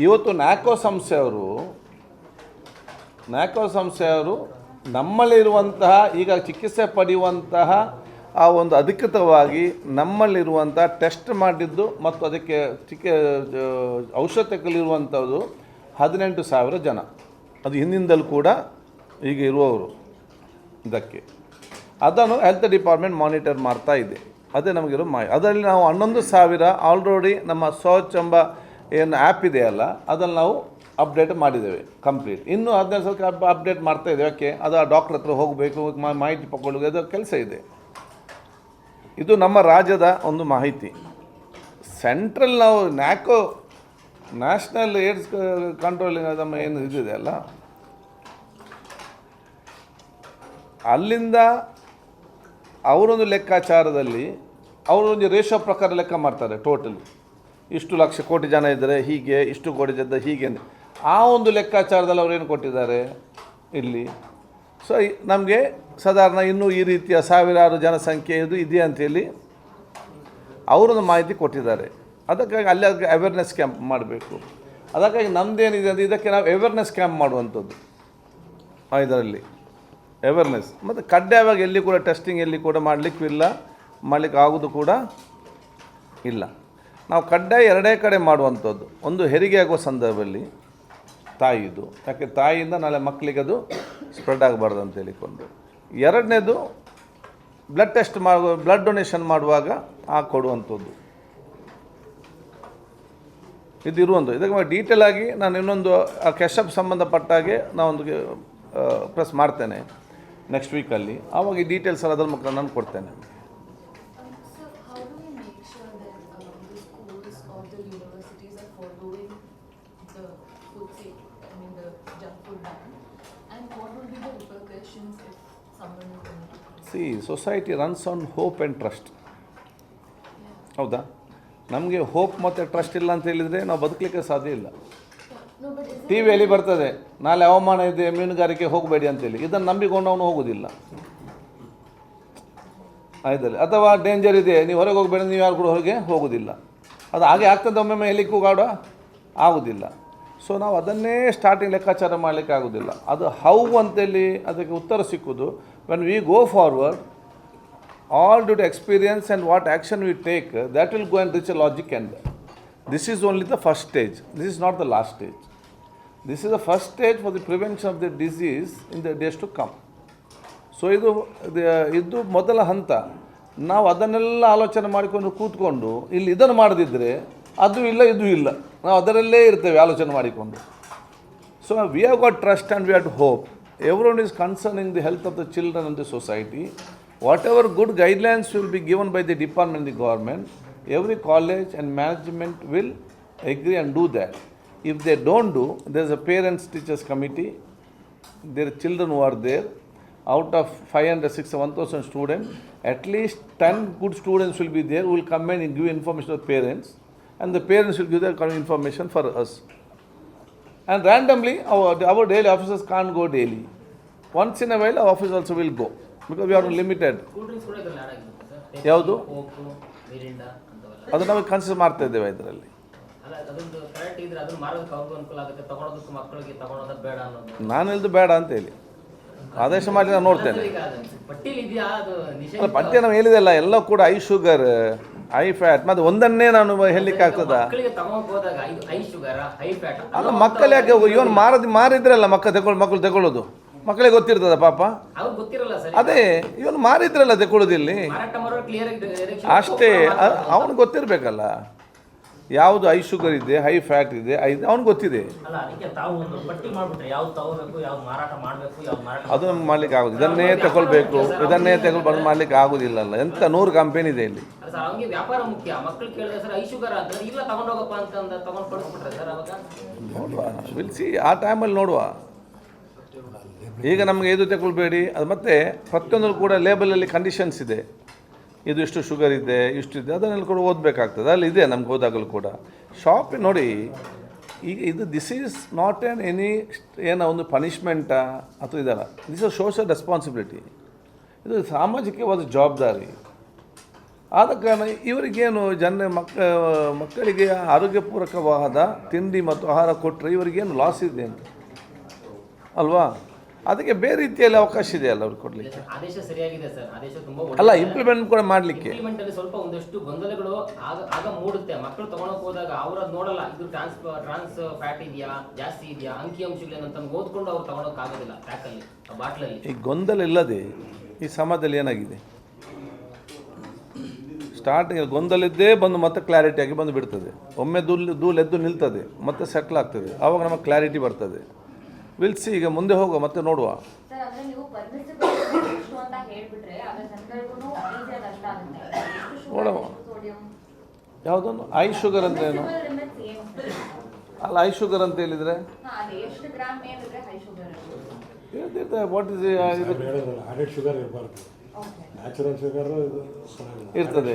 ಇವತ್ತು ನ್ಯಾಕೋ ಸಂಸ್ಥೆಯವರು ನಮ್ಮಲ್ಲಿರುವಂತಹ ಈಗ ಚಿಕಿತ್ಸೆ ಪಡೆಯುವಂತಹ ಆ ಒಂದು ಅಧಿಕೃತವಾಗಿ ನಮ್ಮಲ್ಲಿರುವಂಥ ಟೆಸ್ಟ್ ಮಾಡಿದ್ದು ಮತ್ತು ಅದಕ್ಕೆ ಔಷಧ ತೆಗೆಲಿರುವಂಥದ್ದು 18,000 ಜನ. ಅದು ಹಿಂದಿಂದಲೂ ಕೂಡ ಈಗ ಇರುವವರು ಇದಕ್ಕೆ. ಅದನ್ನು ಹೆಲ್ತ್ ಡಿಪಾರ್ಟ್ಮೆಂಟ್ ಮಾನಿಟರ್ ಮಾಡ್ತಾ ಇದೆ. ಅದೇ ನಮಗಿರೋ ಅದರಲ್ಲಿ ನಾವು 11,000 ಆಲ್ರೆಡಿ ನಮ್ಮ ಸ್ವಚ್ಛ ಎಂಬ ಏನು ಆ್ಯಪ್ ಇದೆಯಲ್ಲ ಅದನ್ನು ನಾವು ಅಪ್ಡೇಟ್ ಮಾಡಿದ್ದೇವೆ ಕಂಪ್ಲೀಟ್. ಇನ್ನೂ 15,000 ಅಪ್ಡೇಟ್ ಮಾಡ್ತಾ ಇದ್ದೇವೆ. ಯಾಕೆ? ಅದು ಆ ಡಾಕ್ಟ್ರ್ ಹತ್ರ ಹೋಗಬೇಕು, ಮಾಹಿತಿ ಪಡ್ಕೊಳ್ಳೋದು, ಅದು ಕೆಲಸ ಇದೆ. ಇದು ನಮ್ಮ ರಾಜ್ಯದ ಒಂದು ಮಾಹಿತಿ. ಸೆಂಟ್ರಲ್ ನಾವು ನ್ಯಾಷನಲ್ ಏಡ್ಸ್ ಕಂಟ್ರೋಲಿಂಗ್ ನಮ್ಮ ಏನು ಇದಿದೆ ಅಲ್ಲ, ಅಲ್ಲಿಂದ ಅವರೊಂದು ಲೆಕ್ಕಾಚಾರದಲ್ಲಿ ಅವರೊಂದು ರೇಷೋ ಪ್ರಕಾರ ಲೆಕ್ಕ ಮಾಡ್ತಾರೆ. ಟೋಟಲಿ ಇಷ್ಟು ಲಕ್ಷ ಕೋಟಿ ಜನ ಇದ್ದರೆ ಹೀಗೆ, ಇಷ್ಟು ಕೋಟಿ ಜನ ಹೀಗೆ ಅಂತ ಆ ಒಂದು ಲೆಕ್ಕಾಚಾರದಲ್ಲಿ ಅವರೇನು ಕೊಟ್ಟಿದ್ದಾರೆ ಇಲ್ಲಿ. ಸೊ ನಮಗೆ ಸಾಧಾರಣ ಇನ್ನೂ ಈ ರೀತಿಯ ಸಾವಿರಾರು ಜನಸಂಖ್ಯೆ ಇದೆ ಅಂತೇಳಿ ಅವರೊಂದು ಮಾಹಿತಿ ಕೊಟ್ಟಿದ್ದಾರೆ. ಅದಕ್ಕಾಗಿ ಅಲ್ಲಿ ಅವೇರ್ನೆಸ್ ಕ್ಯಾಂಪ್ ಮಾಡಬೇಕು. ಅದಕ್ಕಾಗಿ ನಮ್ಮದೇನಿದೆ ಅಂದರೆ ಇದಕ್ಕೆ ನಾವು ಅವೇರ್ನೆಸ್ ಕ್ಯಾಂಪ್ ಮಾಡುವಂಥದ್ದು. ಇದರಲ್ಲಿ ಅವೇರ್ನೆಸ್ ಮತ್ತು ಕಡ್ಡಾಯವಾಗಿ ಎಲ್ಲಿ ಕೂಡ ಟೆಸ್ಟಿಂಗ್ ಎಲ್ಲಿ ಕೂಡ ಮಾಡಲಿಕ್ಕೆ ಆಗೋದು ಕೂಡ ಇಲ್ಲ. ನಾವು ಕಡ್ಡಾಯ 2 ಕಡೆ ಮಾಡುವಂಥದ್ದು. ಒಂದು ಹೆರಿಗೆ ಆಗುವ ಸಂದರ್ಭದಲ್ಲಿ ತಾಯಿದು, ಯಾಕೆ ತಾಯಿಯಿಂದ ನಾಳೆ ಮಕ್ಕಳಿಗೆ ಅದು ಸ್ಪ್ರೆಡ್ ಆಗಬಾರ್ದು ಅಂತ ಹೇಳಿಕೊಂಡು. 2ನೇದು ಬ್ಲಡ್ ಡೊನೇಷನ್ ಮಾಡುವಾಗ ಕೊಡುವಂಥದ್ದು. ಇದಿರುವಂಥದ್ದು. ಇದಕ್ಕೆ ಡೀಟೇಲ್ ಆಗಿ ನಾನು ಇನ್ನೊಂದು ಕೆಶಪ್ ಸಂಬಂಧಪಟ್ಟಾಗೆ ನಾವೊಂದು ಪ್ರೆಸ್ ಮಾಡ್ತೇನೆ ನೆಕ್ಸ್ಟ್ ವೀಕಲ್ಲಿ. ಆವಾಗ ಈ ಡೀಟೇಲ್ಸ್ ಅದರ ಮುಖಾಂತರ ನಾನು ಕೊಡ್ತೇನೆ. C society runs on hope and trust. ಹೌದಾ? ನಮಗೆ ಹೋಪ್ ಮತ್ತು ಟ್ರಸ್ಟ್ ಇಲ್ಲ ಅಂತ ಹೇಳಿದರೆ ನಾವು ಬದುಕಲಿಕ್ಕೆ ಸಾಧ್ಯ ಇಲ್ಲ. ಟಿ ವಿಯಲ್ಲಿ ಬರ್ತದೆ ನಾಳೆ ಹವಾಮಾನ ಇದೆ, ಮೀನುಗಾರಿಕೆ ಹೋಗಬೇಡಿ ಅಂತೇಳಿ. ಇದನ್ನು ನಂಬಿಕೊಂಡು ಅವನು ಹೋಗೋದಿಲ್ಲ. ಆಯ್ತಲ್ಲ? ಅಥವಾ ಡೇಂಜರ್ ಇದೆ, ನೀವು ಹೊರಗೆ ಹೋಗಬೇಡಿ, ನೀವು ಯಾರು ಕೂಡ ಹೊರಗೆ ಹೋಗೋದಿಲ್ಲ. ಅದು ಹಾಗೆ ಆಗ್ತದೆ. ಒಮ್ಮೊಮ್ಮೆ ಎಲ್ಲಿ ಕೂಗಾಡೋ ಆಗೋದಿಲ್ಲ. ಸೊ ನಾವು ಅದನ್ನೇ ಸ್ಟಾರ್ಟಿಂಗ್ ಲೆಕ್ಕಾಚಾರ ಮಾಡಲಿಕ್ಕೆ ಆಗೋದಿಲ್ಲ. ಅದು ಹೌ ಅಂತೇಳಿ ಅದಕ್ಕೆ ಉತ್ತರ ಸಿಕ್ಕುವುದು when we go forward, all due to experience and what action we take, that will go and reach a logic. And this is only the first stage, this is not the last stage. This is the first stage for the prevention of the disease in the days to come. So ಇದು ಮೊದಲ ಹಂತ. ನಾವು ಅದನ್ನೆಲ್ಲ ಆಲೋಚನೆ ಮಾಡಿಕೊಂಡು ಕೂತ್ಕೊಂಡು ಇಲ್ಲಿ ಇದನ್ನು ಮಾಡದಿದ್ದರೆ ಅದು ಇಲ್ಲ ಇದು ಇಲ್ಲ, ನಾವು ಅದರಲ್ಲೇ ಇರ್ತೇವೆ ಆಲೋಚನೆ ಮಾಡಿಕೊಂಡು. So we have got trust and we have to hope. Everyone is concerning the health of the children and the society. Whatever good guidelines will be given by the department, the government, every college and management will agree and do that. If they don't do, there is a parents teachers committee. Their children who are there, out of 500, 600, 1,000 students, at least 10 good students will be there who will come and give information to the parents, and the parents will give their information for us. And randomly, our daily officers can't go daily. Once in a while, our officers also will go because we are limited. Cool drinks ಕೂಡ ಇದ್ರಲ್ಲಿ add ಆಗಿರುತ್ತೆ sir. ಯಾವುದು? Coke, Mirinda ಅಂತವೆಲ್ಲ. ಅದು ನಾವು consider ಮಾಡ್ತಾ ಇದ್ದೇವೆ ಇದರಲ್ಲಿ. ಅಲ್ಲ, ಅದೊಂದು ಕರೆಕ್ಟ್ ಇದ್ರೆ ಅದನ್ನ ಮಾರೋದಕ್ಕೆ ಅವ್ರಿಗೂ ಅನುಕೂಲ ಆಗುತ್ತೆ, ತಗೊಳೋದಕ್ಕೆ ಮಕ್ಕಳಿಗೆ ತಗೊಳೋದು ಬೇಡ ಅನ್ನೋದು. ನಾನು ಹೇಳಿದ್ದು ಬೇಡ ಅಂತ ಹೇಳಿ ಆದೇಶ ಮಾಡಿ ನಾನು ನೋಡ್ತೇನೆ. ಈಗ ಅದು ಪಟ್ಟಿಲಿ ಇದೆಯಾ ಅದು ನಿಷೇಧ? ಅಲ್ಲ, ಪಠ್ಯ ನಾವು ಹೇಳಿದೆಲ್ಲ ಎಲ್ಲ ಕೂಡ ಐ ಶುಗರ್, ಐ ಫ್ಯಾಟ್, ಮತ್ತು ಒಂದನ್ನೇ ನಾನು ಹೇಳಲಿಕ್ಕೆ ಆಗ್ತದ? ಮಕ್ಕಳಿಗೆ ತಗೊಂಡ್ ಹೋದಾಗ ಇದು ಹೈ ಶುಗರ್, ಹೈ ಫ್ಯಾಟ್. ಅಲ್ಲ, ಮಕ್ಕಳು ಯಾಕೆ ಇವನು ಮಾರಿದ್ರಲ್ಲ ಮಕ್ಕಳು ತಗೊಳ್ಳೋದು ಮಕ್ಕಳಿಗೆ ಗೊತ್ತಿರ್ತದ ಪಾಪ, ಅವ್ರಿಗೆ ಗೊತ್ತಿರಲ್ಲ ಸರ್. ಅದೇ ಇವನು ಮಾರಿದ್ರಲ್ಲ ತಗೊಳ್ಳೋದಿಲ್ಲಿ ಮಾರಾಟ ಮಾಡೋರು ಕ್ಲಿಯರ್ ಆಗಿ ಅಷ್ಟೇ. ಅವನು ಗೊತ್ತಿರಬೇಕಲ್ಲ ಯಾವುದು ಐ ಶುಗರ್ ಇದೆ, ಹೈ ಫ್ಯಾಟ್ ಇದೆ, ಅವ್ನಿಗೆ ಗೊತ್ತಿದೆ. ಅಲ್ಲ, ಅದಕ್ಕೆ ತಾವು ಒಂದು ಪಟ್ಟಿ ಮಾಡಿಬಿಟ್ರೆ ಯಾವ್ದು ತಗೋಬೇಕು, ಯಾವ್ದು ಮಾರಾಟ ಮಾಡಬೇಕು, ಯಾವ್ದು ಮಾರಾಟ ಅದು ನಮ್ಗೆ ಮಾಡ್ಲಿಕ್ಕೆ ಆಗೋದು. ಇದನ್ನೇ ತಗೊಳ್ಬೇಕು, ಇದನ್ನೇ ತಗೊಳ್ಬಾರ್ದು ಮಾಡ್ಲಿಕ್ಕೆ ಆಗೋದಿಲ್ಲಲ್ಲ. ಎಂತ 100 ಕಂಪೆನಿ ಇದೆ ಇಲ್ಲಿ. ಸರ್, ಅವ್ನಿಗೆ ವ್ಯಾಪಾರ ಮುಖ್ಯ. ಮಕ್ಕಳು ಕೇಳಿದ್ರೆ ಸರ್ ಐ ಶುಗರ್ ಅಂತ ಇಲ್ಲ ತಗೊಂಡೋಗಪ್ಪ ಅಂತಂದ ತಗೊಂಡು ಕಳಿಸ್ಬಿಟ್ರೆ ಸರ್ ಅವಾಗ ನೋಡುವ, ವಿಲ್ಸಿ ಆ ಟೈಮಲ್ಲಿ ನೋಡುವ. ಈಗ ನಮಗೆ ಇದು ತಗೊಳ್ಬೇಡಿ, ಅದು ಮತ್ತೆ ಪ್ರತಿಯೊಂದು ಕೂಡ ಲೇಬಲಲ್ಲಿ ಕಂಡೀಷನ್ಸ್ ಇದೆ. ಇದು ಇಷ್ಟು ಶುಗರ್ ಇದೆ, ಇಷ್ಟು ಇದೆ, ಅದನ್ನೆಲ್ಲ ಕೂಡ ಓದಬೇಕಾಗ್ತದೆ. ಅಲ್ಲಿ ಇದೆ ನಮ್ಗೆ ಹೋದಾಗಲೂ ಕೂಡ. ಶಾಪ್ ನೋಡಿ, ಈಗ ಇದು ದಿಸ್ ಈಸ್ ನಾಟ್ ಏನೋ ಒಂದು ಪನಿಷ್ಮೆಂಟಾ ಅಥವಾ ಇದಲ್ಲ. This is social responsibility. ಇದು ಸಾಮಾಜಿಕವಾದ ಜವಾಬ್ದಾರಿ. ಆದ ಕಾರಣ ಇವರಿಗೇನು ಮಕ್ಕಳಿಗೆ ಆರೋಗ್ಯಪೂರ್ವಕವಾದ ತಿಂಡಿ ಮತ್ತು ಆಹಾರ ಕೊಟ್ಟರೆ ಇವರಿಗೇನು ಲಾಸ್ ಇದೆ ಅಂತ ಅಲ್ವಾ? ಅದಕ್ಕೆ ಬೇರೆ ರೀತಿಯಲ್ಲಿ ಅವಕಾಶ ಇದೆ ಅಲ್ಲ ಅವ್ರಿಗೆ ಕೊಡಲಿಕ್ಕೆ. ಆದೇಶ ಸರಿಯಾಗಿದೆ ಸರ್, ಆದೇಶ ತುಂಬಾ ಅಲ್ಲ, ಇಂಪ್ಲಿಮೆಂಟ್ ಕೂಡ ಮಾಡಲಿಕ್ಕೆ. ಇಂಪ್ಲಿಮೆಂಟ್ ಅಲ್ಲಿ ಸ್ವಲ್ಪ ಒಂದಷ್ಟು ಗೊಂದಲಗಳು ಆಗ ಮೂಡುತ್ತೆ. ಮಕ್ಕಳು ತಗೊಳಕ್ ಹೋದಾಗ ಅವ್ರು ಅದು ನೋಡಲ್ಲ, ಇದು ಟ್ರಾನ್ಸ್ ಫ್ಯಾಟ್ ಇದೆಯಾ, ಜಾಸ್ತಿ ಇದೆಯಾ, ಅಂಕಿಅಂಶಗಳೇನಂತ ಓದ್ಕೊಂಡು ಅವ್ರು ತಗೊಳಕ್ ಆಗೋದಿಲ್ಲ ಪ್ಯಾಕಲ್ಲಿ, ಬಾಟ್ಲಲ್ಲಿ. ಈ ಗೊಂದಲ ಇಲ್ಲದೆ ಈ ಸಮಾಜದಲ್ಲಿ ಏನಾಗಿದೆ, ಸ್ಟಾರ್ಟಿಂಗ್ ಗೊಂದಲ ಇದ್ದೇ ಬಂದು ಮತ್ತೆ ಕ್ಲಾರಿಟಿಯಾಗಿ ಬಂದು ಬಿಡ್ತದೆ. ಒಮ್ಮೆ ಎದ್ದು ನಿಲ್ತದೆ, ಮತ್ತೆ ಸೆಟ್ಲ್ ಆಗ್ತದೆ, ಆವಾಗ ನಮಗೆ ಕ್ಲಾರಿಟಿ ಬರ್ತದೆ. ವಿಲ್ಸಿ ಈಗ ಮುಂದೆ ಹೋಗುವ, ಮತ್ತೆ ನೋಡುವ. ಸರ್, ಅಂದ್ರೆ ನೀವು ಪರ್ಮಿಸಿಬಲ್ ಎಷ್ಟು ಅಂತ ಹೇಳ್ಬಿಟ್ರೆ ಆಗ ಜನಗಳಿಗೂ ಈಸಿಯಾಗಿ ಅರ್ಥ ಆಗುತ್ತೆ. ಎಷ್ಟು ಶುಗರ್, ನೋಡುವ. ಎಷ್ಟು ಸೋಡಿಯಂ, ಯಾವುದೊಂದು ಐ ಶುಗರ್ ಅಂತ ಏನು ಲಿಮಿಟ್ಸ್ ಏನು ಸರ್? ಅಲ್ಲ, ಐ ಶುಗರ್ ಅಂತ ಹೇಳಿದರೆ ಅದೇ ಎಷ್ಟು ಗ್ರಾಮ್ ಮೇಲಿದ್ರೆ ಹೈ ಶುಗರ್? ಹೇಳ್ತಿರ್ತಾರೆ ವಾಟ್ ಇಸ್ ಆಡೆಡ್ ಶುಗರ್ ಇರಬಾರ್ದು, ಓಕೆ, ನ್ಯಾಚುರಲ್ ಶುಗರ್ ಇರ್ತದೆ.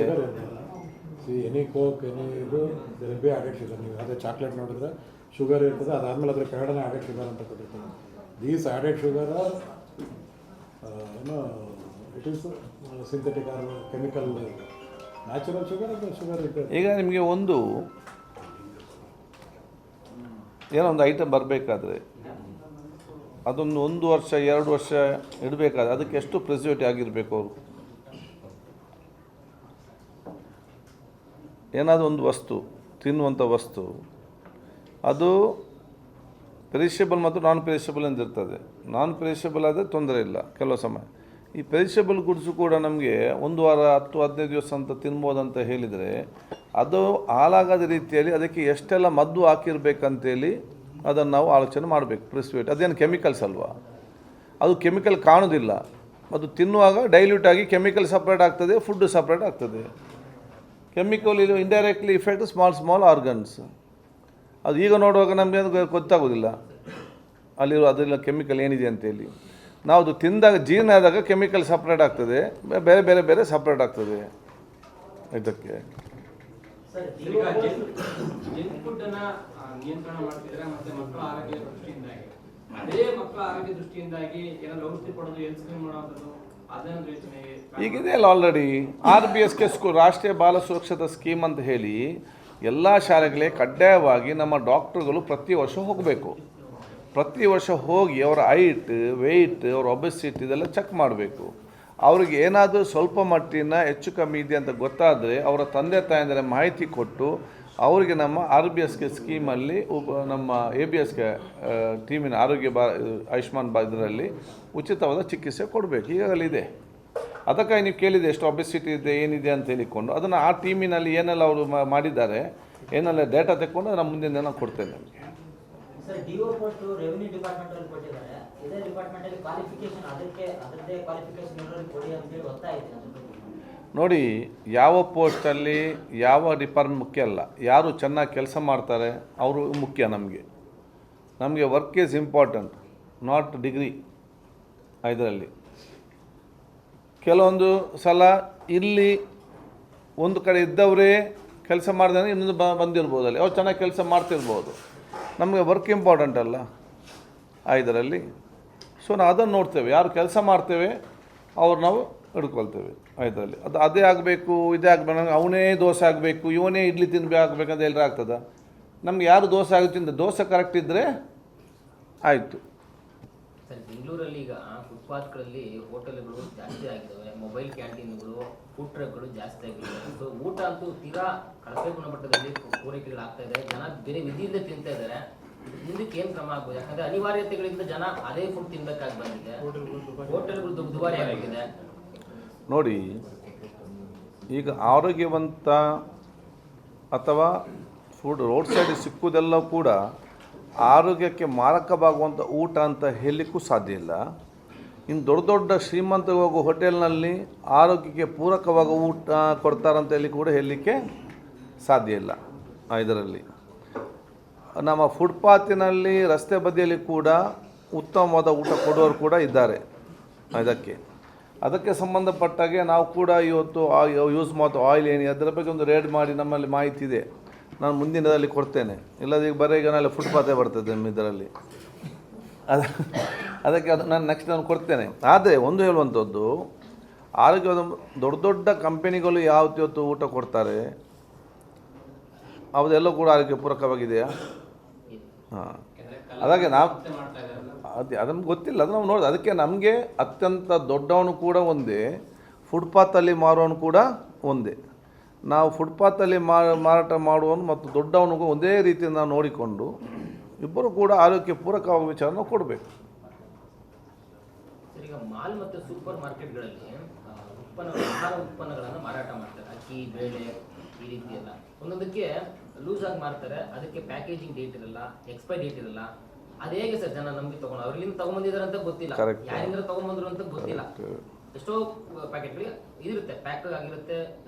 ಎನಿ ಕೋಕ್ ಎನಿ ಇದು ದರ್ ಬಿ ಆಡೆಡ್ ಶುಗರ್. ನೀವು ಅದೇ ಚಾಕ್ಲೇಟ್ ನೋಡಿದ್ರೆ ಶುಗರ್ ಇರ್ತದೆ, ಅದಾದಮೇಲೆ ಅದ್ರ ಕೆಳಗಡೆ ಆಡೆಡ್ ಶುಗರ್ ಅಂತ ಕೊಟ್ಟಿರ್ತಾರೆ. ದೀಸ್ ಆಡೆಡ್ ಶುಗರ್ ಏನು it is synthetic or chemical. Natural sugar ಅದು ಶುಗರ್ ಇರ್ತದೆ. ಈಗ ನಿಮಗೆ ಏನೋ ಒಂದು ಐಟಮ್ ಬರಬೇಕಾದ್ರೆ ಅದೊಂದು 1 ವರ್ಷ 2 ವರ್ಷ ಇಡಬೇಕಾದ್ರೆ ಅದಕ್ಕೆ ಎಷ್ಟು ಪ್ರಿಸರ್ವೇಟಿವ್ ಆಗಿರಬೇಕು ಅವರು. ಏನಾದರೂ ಒಂದು ವಸ್ತು, ತಿನ್ನುವಂಥ ವಸ್ತು, ಅದು ಪೆರಿಷಬಲ್ ಮತ್ತು ನಾನ್ ಪೆರಿಷಬಲ್ ಎಂದಿರ್ತದೆ. ನಾನ್ ಪೆರಿಷಬಲ್ ಆದರೆ ತೊಂದರೆ ಇಲ್ಲ ಕೆಲವು ಸಮಯ. ಈ ಪೆರಿಷಬಲ್ ಗುಡ್ಸು ಕೂಡ ನಮಗೆ 1 ವಾರ 10-15 ದಿವಸ ಅಂತ ತಿನ್ಬೋದಂತ ಹೇಳಿದರೆ ಅದು ಹಾಳಾಗದ ರೀತಿಯಲ್ಲಿ ಅದಕ್ಕೆ ಎಷ್ಟೆಲ್ಲ ಮದ್ದು ಹಾಕಿರ್ಬೇಕಂತೇಳಿ ಅದನ್ನು ನಾವು ಆಲೋಚನೆ ಮಾಡಬೇಕು. ಪ್ರಿಸ್ವೇಟ್ ಅದೇನು ಕೆಮಿಕಲ್ಸ್ ಅಲ್ವಾ, ಅದು ಕೆಮಿಕಲ್ ಕಾಣೋದಿಲ್ಲ. ಅದು ತಿನ್ನುವಾಗ ಡೈಲ್ಯೂಟ್ ಆಗಿ ಕೆಮಿಕಲ್ ಸಪ್ರೇಟ್ ಆಗ್ತದೆ, ಫುಡ್ ಸಪ್ರೇಟ್ ಆಗ್ತದೆ. ಕೆಮಿಕಲ್ ಇದು ಇಂಡೈರೆಕ್ಟ್ಲಿ ಇಫೆಕ್ಟ್ ಸ್ಮಾಲ್ ಆರ್ಗನ್ಸ್. ಅದು ಈಗ ನೋಡುವಾಗ ನಮಗೆ ಅದು ಗೊತ್ತಾಗೋದಿಲ್ಲ ಅಲ್ಲಿರೋ ಅದೆಲ್ಲ ಕೆಮಿಕಲ್ ಏನಿದೆ ಅಂತೇಳಿ. ನಾವು ಅದು ತಿಂದಾಗ ಜೀರ್ಣ ಆದಾಗ ಕೆಮಿಕಲ್ ಸಪ್ರೇಟ್ ಆಗ್ತದೆ, ಬೇರೆ ಸಪ್ರೇಟ್ ಆಗ್ತದೆ ಇದಕ್ಕೆ. ಈಗ ಜಂಕ್ ಫುಡ್ ಅನ್ನ ನಿಯಂತ್ರಣ ಮಾಡ್ತಿದ್ರೆ ಮತ್ತೆ ಮಕ್ಕಳ ಆರೋಗ್ಯ ದೃಷ್ಟಿಯಿಂದಾಗಿ, ಅದೇ ಮಕ್ಕಳ ಆರೋಗ್ಯ ದೃಷ್ಟಿಯಿಂದಾಗಿ ಏನಾದ್ರು ಔಷಧಿ ಕೊಡೋದು, ಹೆಲ್ತ್ ಸ್ಕೀಮ್ ಮಾಡೋದು, ಅದೊಂದು ಯೋಚನೆ ಈಗಿದೆ ಅಲ್ಲ. ಆಲ್ರೆಡಿ RBSK ಸ್ಕೂಲ್, ರಾಷ್ಟ್ರೀಯ ಬಾಲ ಸುರಕ್ಷತಾ ಸ್ಕೀಮ್ ಅಂತ ಹೇಳಿ ಎಲ್ಲ ಶಾಲೆಗಳೇ ಕಡ್ಡಾಯವಾಗಿ ನಮ್ಮ ಡಾಕ್ಟರ್ಗಳು ಪ್ರತಿ ವರ್ಷ ಹೋಗಬೇಕು. ಪ್ರತಿ ವರ್ಷ ಹೋಗಿ ಅವರ ಹೈಟ್, ವೆಯ್ಟ್, ಅವರ ಒಬೆಸಿಟಿ ಇದೆಲ್ಲ ಚೆಕ್ ಮಾಡಬೇಕು. ಅವ್ರಿಗೆ ಏನಾದರೂ ಸ್ವಲ್ಪ ಮಟ್ಟಿನ ಹೆಚ್ಚು ಕಮ್ಮಿ ಇದೆ ಅಂತ ಗೊತ್ತಾದರೆ ಅವರ ತಂದೆ ತಾಯಂದಿರ ಮಾಹಿತಿ ಕೊಟ್ಟು ಅವರಿಗೆ ನಮ್ಮ RBSK ಸ್ಕೀಮಲ್ಲಿ ನಮ್ಮ ABSK ಟೀಮಿನ ಆಯುಷ್ಮಾನ್ ಇದರಲ್ಲಿ ಉಚಿತವಾದ ಚಿಕಿತ್ಸೆ ಕೊಡಬೇಕು, ಈಗಾಗಲೇ ಇದೆ. ಅದಕ್ಕಾಗಿ ನೀವು ಕೇಳಿದೆ ಎಷ್ಟು ಒಬೆಸಿಟಿ ಇದೆ ಏನಿದೆ ಅಂತ ಹೇಳಿಕೊಂಡು ಅದನ್ನು ಆ ಟೀಮಿನಲ್ಲಿ ಏನೆಲ್ಲ ಅವರು ಮಾಡಿದ್ದಾರೆ ಏನೆಲ್ಲ ಡೇಟಾ ತೆಕ್ಕೊಂಡು ನಮ್ಮ ಮುಂದಿನ ದಿನ ಕೊಡ್ತೇನೆ ನಿಮಗೆ. ಸರ್ DO ಪೋಸ್ಟ್ ರೆವಿನ್ಯೂ ಡಿಪಾರ್ಟ್ಮೆಂಟಲ್ಲಿ ಕೊಟ್ಟಿದ್ದಾರೆ, ಇದೇ ಡಿಪಾರ್ಟ್ಮೆಂಟಲ್ಲಿ ಕ್ವಾಲಿಫಿಕೇಶನ್ ಅದರದ್ದೇ ಕ್ವಾಲಿಫಿಕೇಶನ್ ಇರೋರಿಗೆ ಕೊಡಿ ಅಂತೇಳಿ ಒತ್ತಾಯ ಇದೆ. ನೋಡಿ, ಯಾವ ಪೋಸ್ಟಲ್ಲಿ ಯಾವ ಡಿಪಾರ್ಟ್ಮೆಂಟ್ ಮುಖ್ಯ ಅಲ್ಲ, ಯಾರು ಚೆನ್ನಾಗಿ ಕೆಲಸ ಮಾಡ್ತಾರೆ ಅವರು ಮುಖ್ಯ. ನಮಗೆ work is important, not degree. ಇದರಲ್ಲಿ ಕೆಲವೊಂದು ಸಲ ಇಲ್ಲಿ ಒಂದು ಕಡೆ ಇದ್ದವರೇ ಕೆಲಸ ಮಾಡಿದ್ರೆ ಇನ್ನೊಂದು ಬಂದಿರ್ಬೋದು, ಅಲ್ಲಿ ಅವ್ರು ಚೆನ್ನಾಗಿ ಕೆಲಸ ಮಾಡ್ತಿರ್ಬೋದು. ನಮಗೆ ವರ್ಕ್ ಇಂಪಾರ್ಟೆಂಟ್ ಅಲ್ಲ ಇದರಲ್ಲಿ. ಸೊ ನಾವು ಅದನ್ನು ನೋಡ್ತೇವೆ, ಯಾರು ಕೆಲಸ ಮಾಡ್ತೇವೆ ಅವ್ರು ನಾವು ಹಿಡ್ಕೊಳ್ತೇವೆ ಇದರಲ್ಲಿ. ಅದೇ ಆಗಬೇಕು ಇದೇ ಆಗಬೇಕು, ಅವನೇ ದೋಸೆ ಆಗಬೇಕು ಇವನೇ ಇಡ್ಲಿ ಆಗಬೇಕಂತ ಎಲ್ಲರೂ ಆಗ್ತದೆ. ನಮ್ಗೆ ಯಾರು ದೋಸೆ ಆಗುತ್ತೆ ದೋಸೆ ಕರೆಕ್ಟ್ ಇದ್ದರೆ ಆಯಿತು. ಸರ್, ಬೆಂಗಳೂರಲ್ಲಿ ಈಗ ಫುಟ್ಪಾತ್ಗಳಲ್ಲಿ ಹೋಟೆಲ್ಗಳು ಜಾಸ್ತಿ ಆಗಿದ್ದಾವೆ, ಮೊಬೈಲ್ ಕ್ಯಾಂಟೀನ್ಗಳು, ಫುಡ್ ಟ್ರಕ್ಗಳು ಜಾಸ್ತಿ ಆಗಿದ್ದಾವೆ. ಸೊ ಊಟ ಅಂತೂ ತೀರಾ ಕಳಪೆ ಗುಣಮಟ್ಟದಲ್ಲಿ ಪೂರೈಕೆಗಳಾಗ್ತಾ ಇದೆ. ಜನ ಬೇರೆ ವಿಧಿಯಿಂದ ತಿಂತಾ ಇದ್ದಾರೆ. ಮುಂದಕ್ಕೆ ಏನು ಕ್ರಮ ಆಗ್ಬೋದು? ಯಾಕಂದರೆ ಅನಿವಾರ್ಯತೆಗಳಿಂದ ಜನ ಅದೇ ಫುಡ್ ತಿನ್ನಬೇಕಾಗಿ ಬಂದಿದೆ. ಹೋಟೆಲ್ಗಳು ದುಬಾರಿ ಆಗಿದೆ. ನೋಡಿ, ಈಗ ಆರೋಗ್ಯವಂತ ಅಥವಾ ಫುಡ್ ರೋಡ್ ಸೈಡ್ ಸಿಕ್ಕುವುದೆಲ್ಲ ಕೂಡ ಆರೋಗ್ಯಕ್ಕೆ ಮಾರಕವಾಗುವಂಥ ಊಟ ಅಂತ ಹೇಳಲಿಕ್ಕೂ ಸಾಧ್ಯ ಇಲ್ಲ. ಇನ್ನು ದೊಡ್ಡ ದೊಡ್ಡ ಶ್ರೀಮಂತ ಹೋಗೋ ಹೋಟೆಲ್ನಲ್ಲಿ ಆರೋಗ್ಯಕ್ಕೆ ಪೂರಕವಾದ ಊಟ ಕೊಡ್ತಾರಂತ ಹೇಳಿ ಕೂಡ ಹೇಳಲಿಕ್ಕೆ ಸಾಧ್ಯ ಇಲ್ಲ. ಇದರಲ್ಲಿ ನಮ್ಮ ಫುಟ್ಪಾತಿನಲ್ಲಿ ರಸ್ತೆ ಬದಿಯಲ್ಲಿ ಕೂಡ ಉತ್ತಮವಾದ ಊಟ ಕೊಡೋರು ಕೂಡ ಇದ್ದಾರೆ. ಅದಕ್ಕೆ ಸಂಬಂಧಪಟ್ಟಾಗೆ ನಾವು ಕೂಡ ಇವತ್ತು ಯೂಸ್ ಮಾಡೋ ಆಯಿಲ್ ಏನಿದೆ ಅದರ ಬಗ್ಗೆ ಒಂದು ರೇಡ್ ಮಾಡಿ ನಮ್ಮಲ್ಲಿ ಮಾಹಿತಿ ಇದೆ, ನಾನು ಮುಂದಿನದಲ್ಲಿ ಕೊಡ್ತೇನೆ. ಇಲ್ಲದ ಈಗ ಬರೀ ಈಗ ನಾಳೆ ಫುಟ್ಪಾತೇ ಬರ್ತದೆ ಇದರಲ್ಲಿ. ಅದಕ್ಕೆ ನಾನು ನೆಕ್ಸ್ಟ್ ನಾನು ಕೊಡ್ತೇನೆ. ಆದರೆ ಒಂದು ಹೇಳುವಂಥದ್ದು, ಆರೋಗ್ಯದ ದೊಡ್ಡ ದೊಡ್ಡ ಕಂಪನಿಗಳು ಯಾವತ್ತು ಊಟ ಕೊಡ್ತಾರೆ ಅದೆಲ್ಲ ಕೂಡ ಆರೋಗ್ಯ ಪೂರಕವಾಗಿದೆಯಾ? ಹಾಂ, ಅದಾಗೆ ನಾವು ಅದನ್ನು ಗೊತ್ತಿಲ್ಲ, ಅದು ನಾವು ನೋಡೋದು. ಅದಕ್ಕೆ ನಮಗೆ ಅತ್ಯಂತ ದೊಡ್ಡವನು ಕೂಡ ಒಂದೇ, ಫುಟ್ಪಾತಲ್ಲಿ ಮಾರುವವನು ಕೂಡ ಒಂದೇ. ನಾವು ಫುಟ್ಪಾತಲ್ಲಿ ಮಾರಾಟ ಮಾಡುವವನು ಮತ್ತು ದೊಡ್ಡವನಿಗೂ ಒಂದೇ ರೀತಿಯಿಂದ ನಾವು ನೋಡಿಕೊಂಡು ಇಬ್ಬರು ಕೂಡ ಆರೋಗ್ಯ ಪೂರಕವಾದ ವಿಚಾರ ನಾವು ಕೊಡಬೇಕು. ಸರ್, ಈಗ ಮಾಲ್ ಮತ್ತು ಸೂಪರ್ ಮಾರ್ಕೆಟ್ಗಳಲ್ಲಿ ಆಹಾರ ಉತ್ಪನ್ನಗಳನ್ನು ಮಾರಾಟ ಮಾಡ್ತಾರೆ. ಅಕ್ಕಿ, ಬೇಳೆ, ಈ ರೀತಿ ಎಲ್ಲ ಒಂದೊಂದಕ್ಕೆ ಲೂಸ್ ಆಗಿ ಮಾಡ್ತಾರೆ. ಅದಕ್ಕೆ ಪ್ಯಾಕೇಜಿಂಗ್ ಡೇಟ್ ಇರಲ್ಲ, ಎಕ್ಸ್ಪೈರ್ ಡೇಟ್ ಇರಲ್ಲ. ಅದು ಹೇಗೆ ಸರ್ ಜನ ನಮಗೆ ತಗೊಂಡು ಅವ್ರಿಂದ ತಗೊಂಡ್ಬಂದಿದ್ದಾರೆ ಅಂತ ಗೊತ್ತಿಲ್ಲ, ಯಾರಿಂದ ತಗೊಂಡ್ಬಂದ್ರು ಅಂತ ಗೊತ್ತಿಲ್ಲ. ಎಷ್ಟೋ ಪ್ಯಾಕೆಟ್ಗಳಿಗೆ ಇದಿರುತ್ತೆ, ಪ್ಯಾಕ್ ಆಗಿರುತ್ತೆ,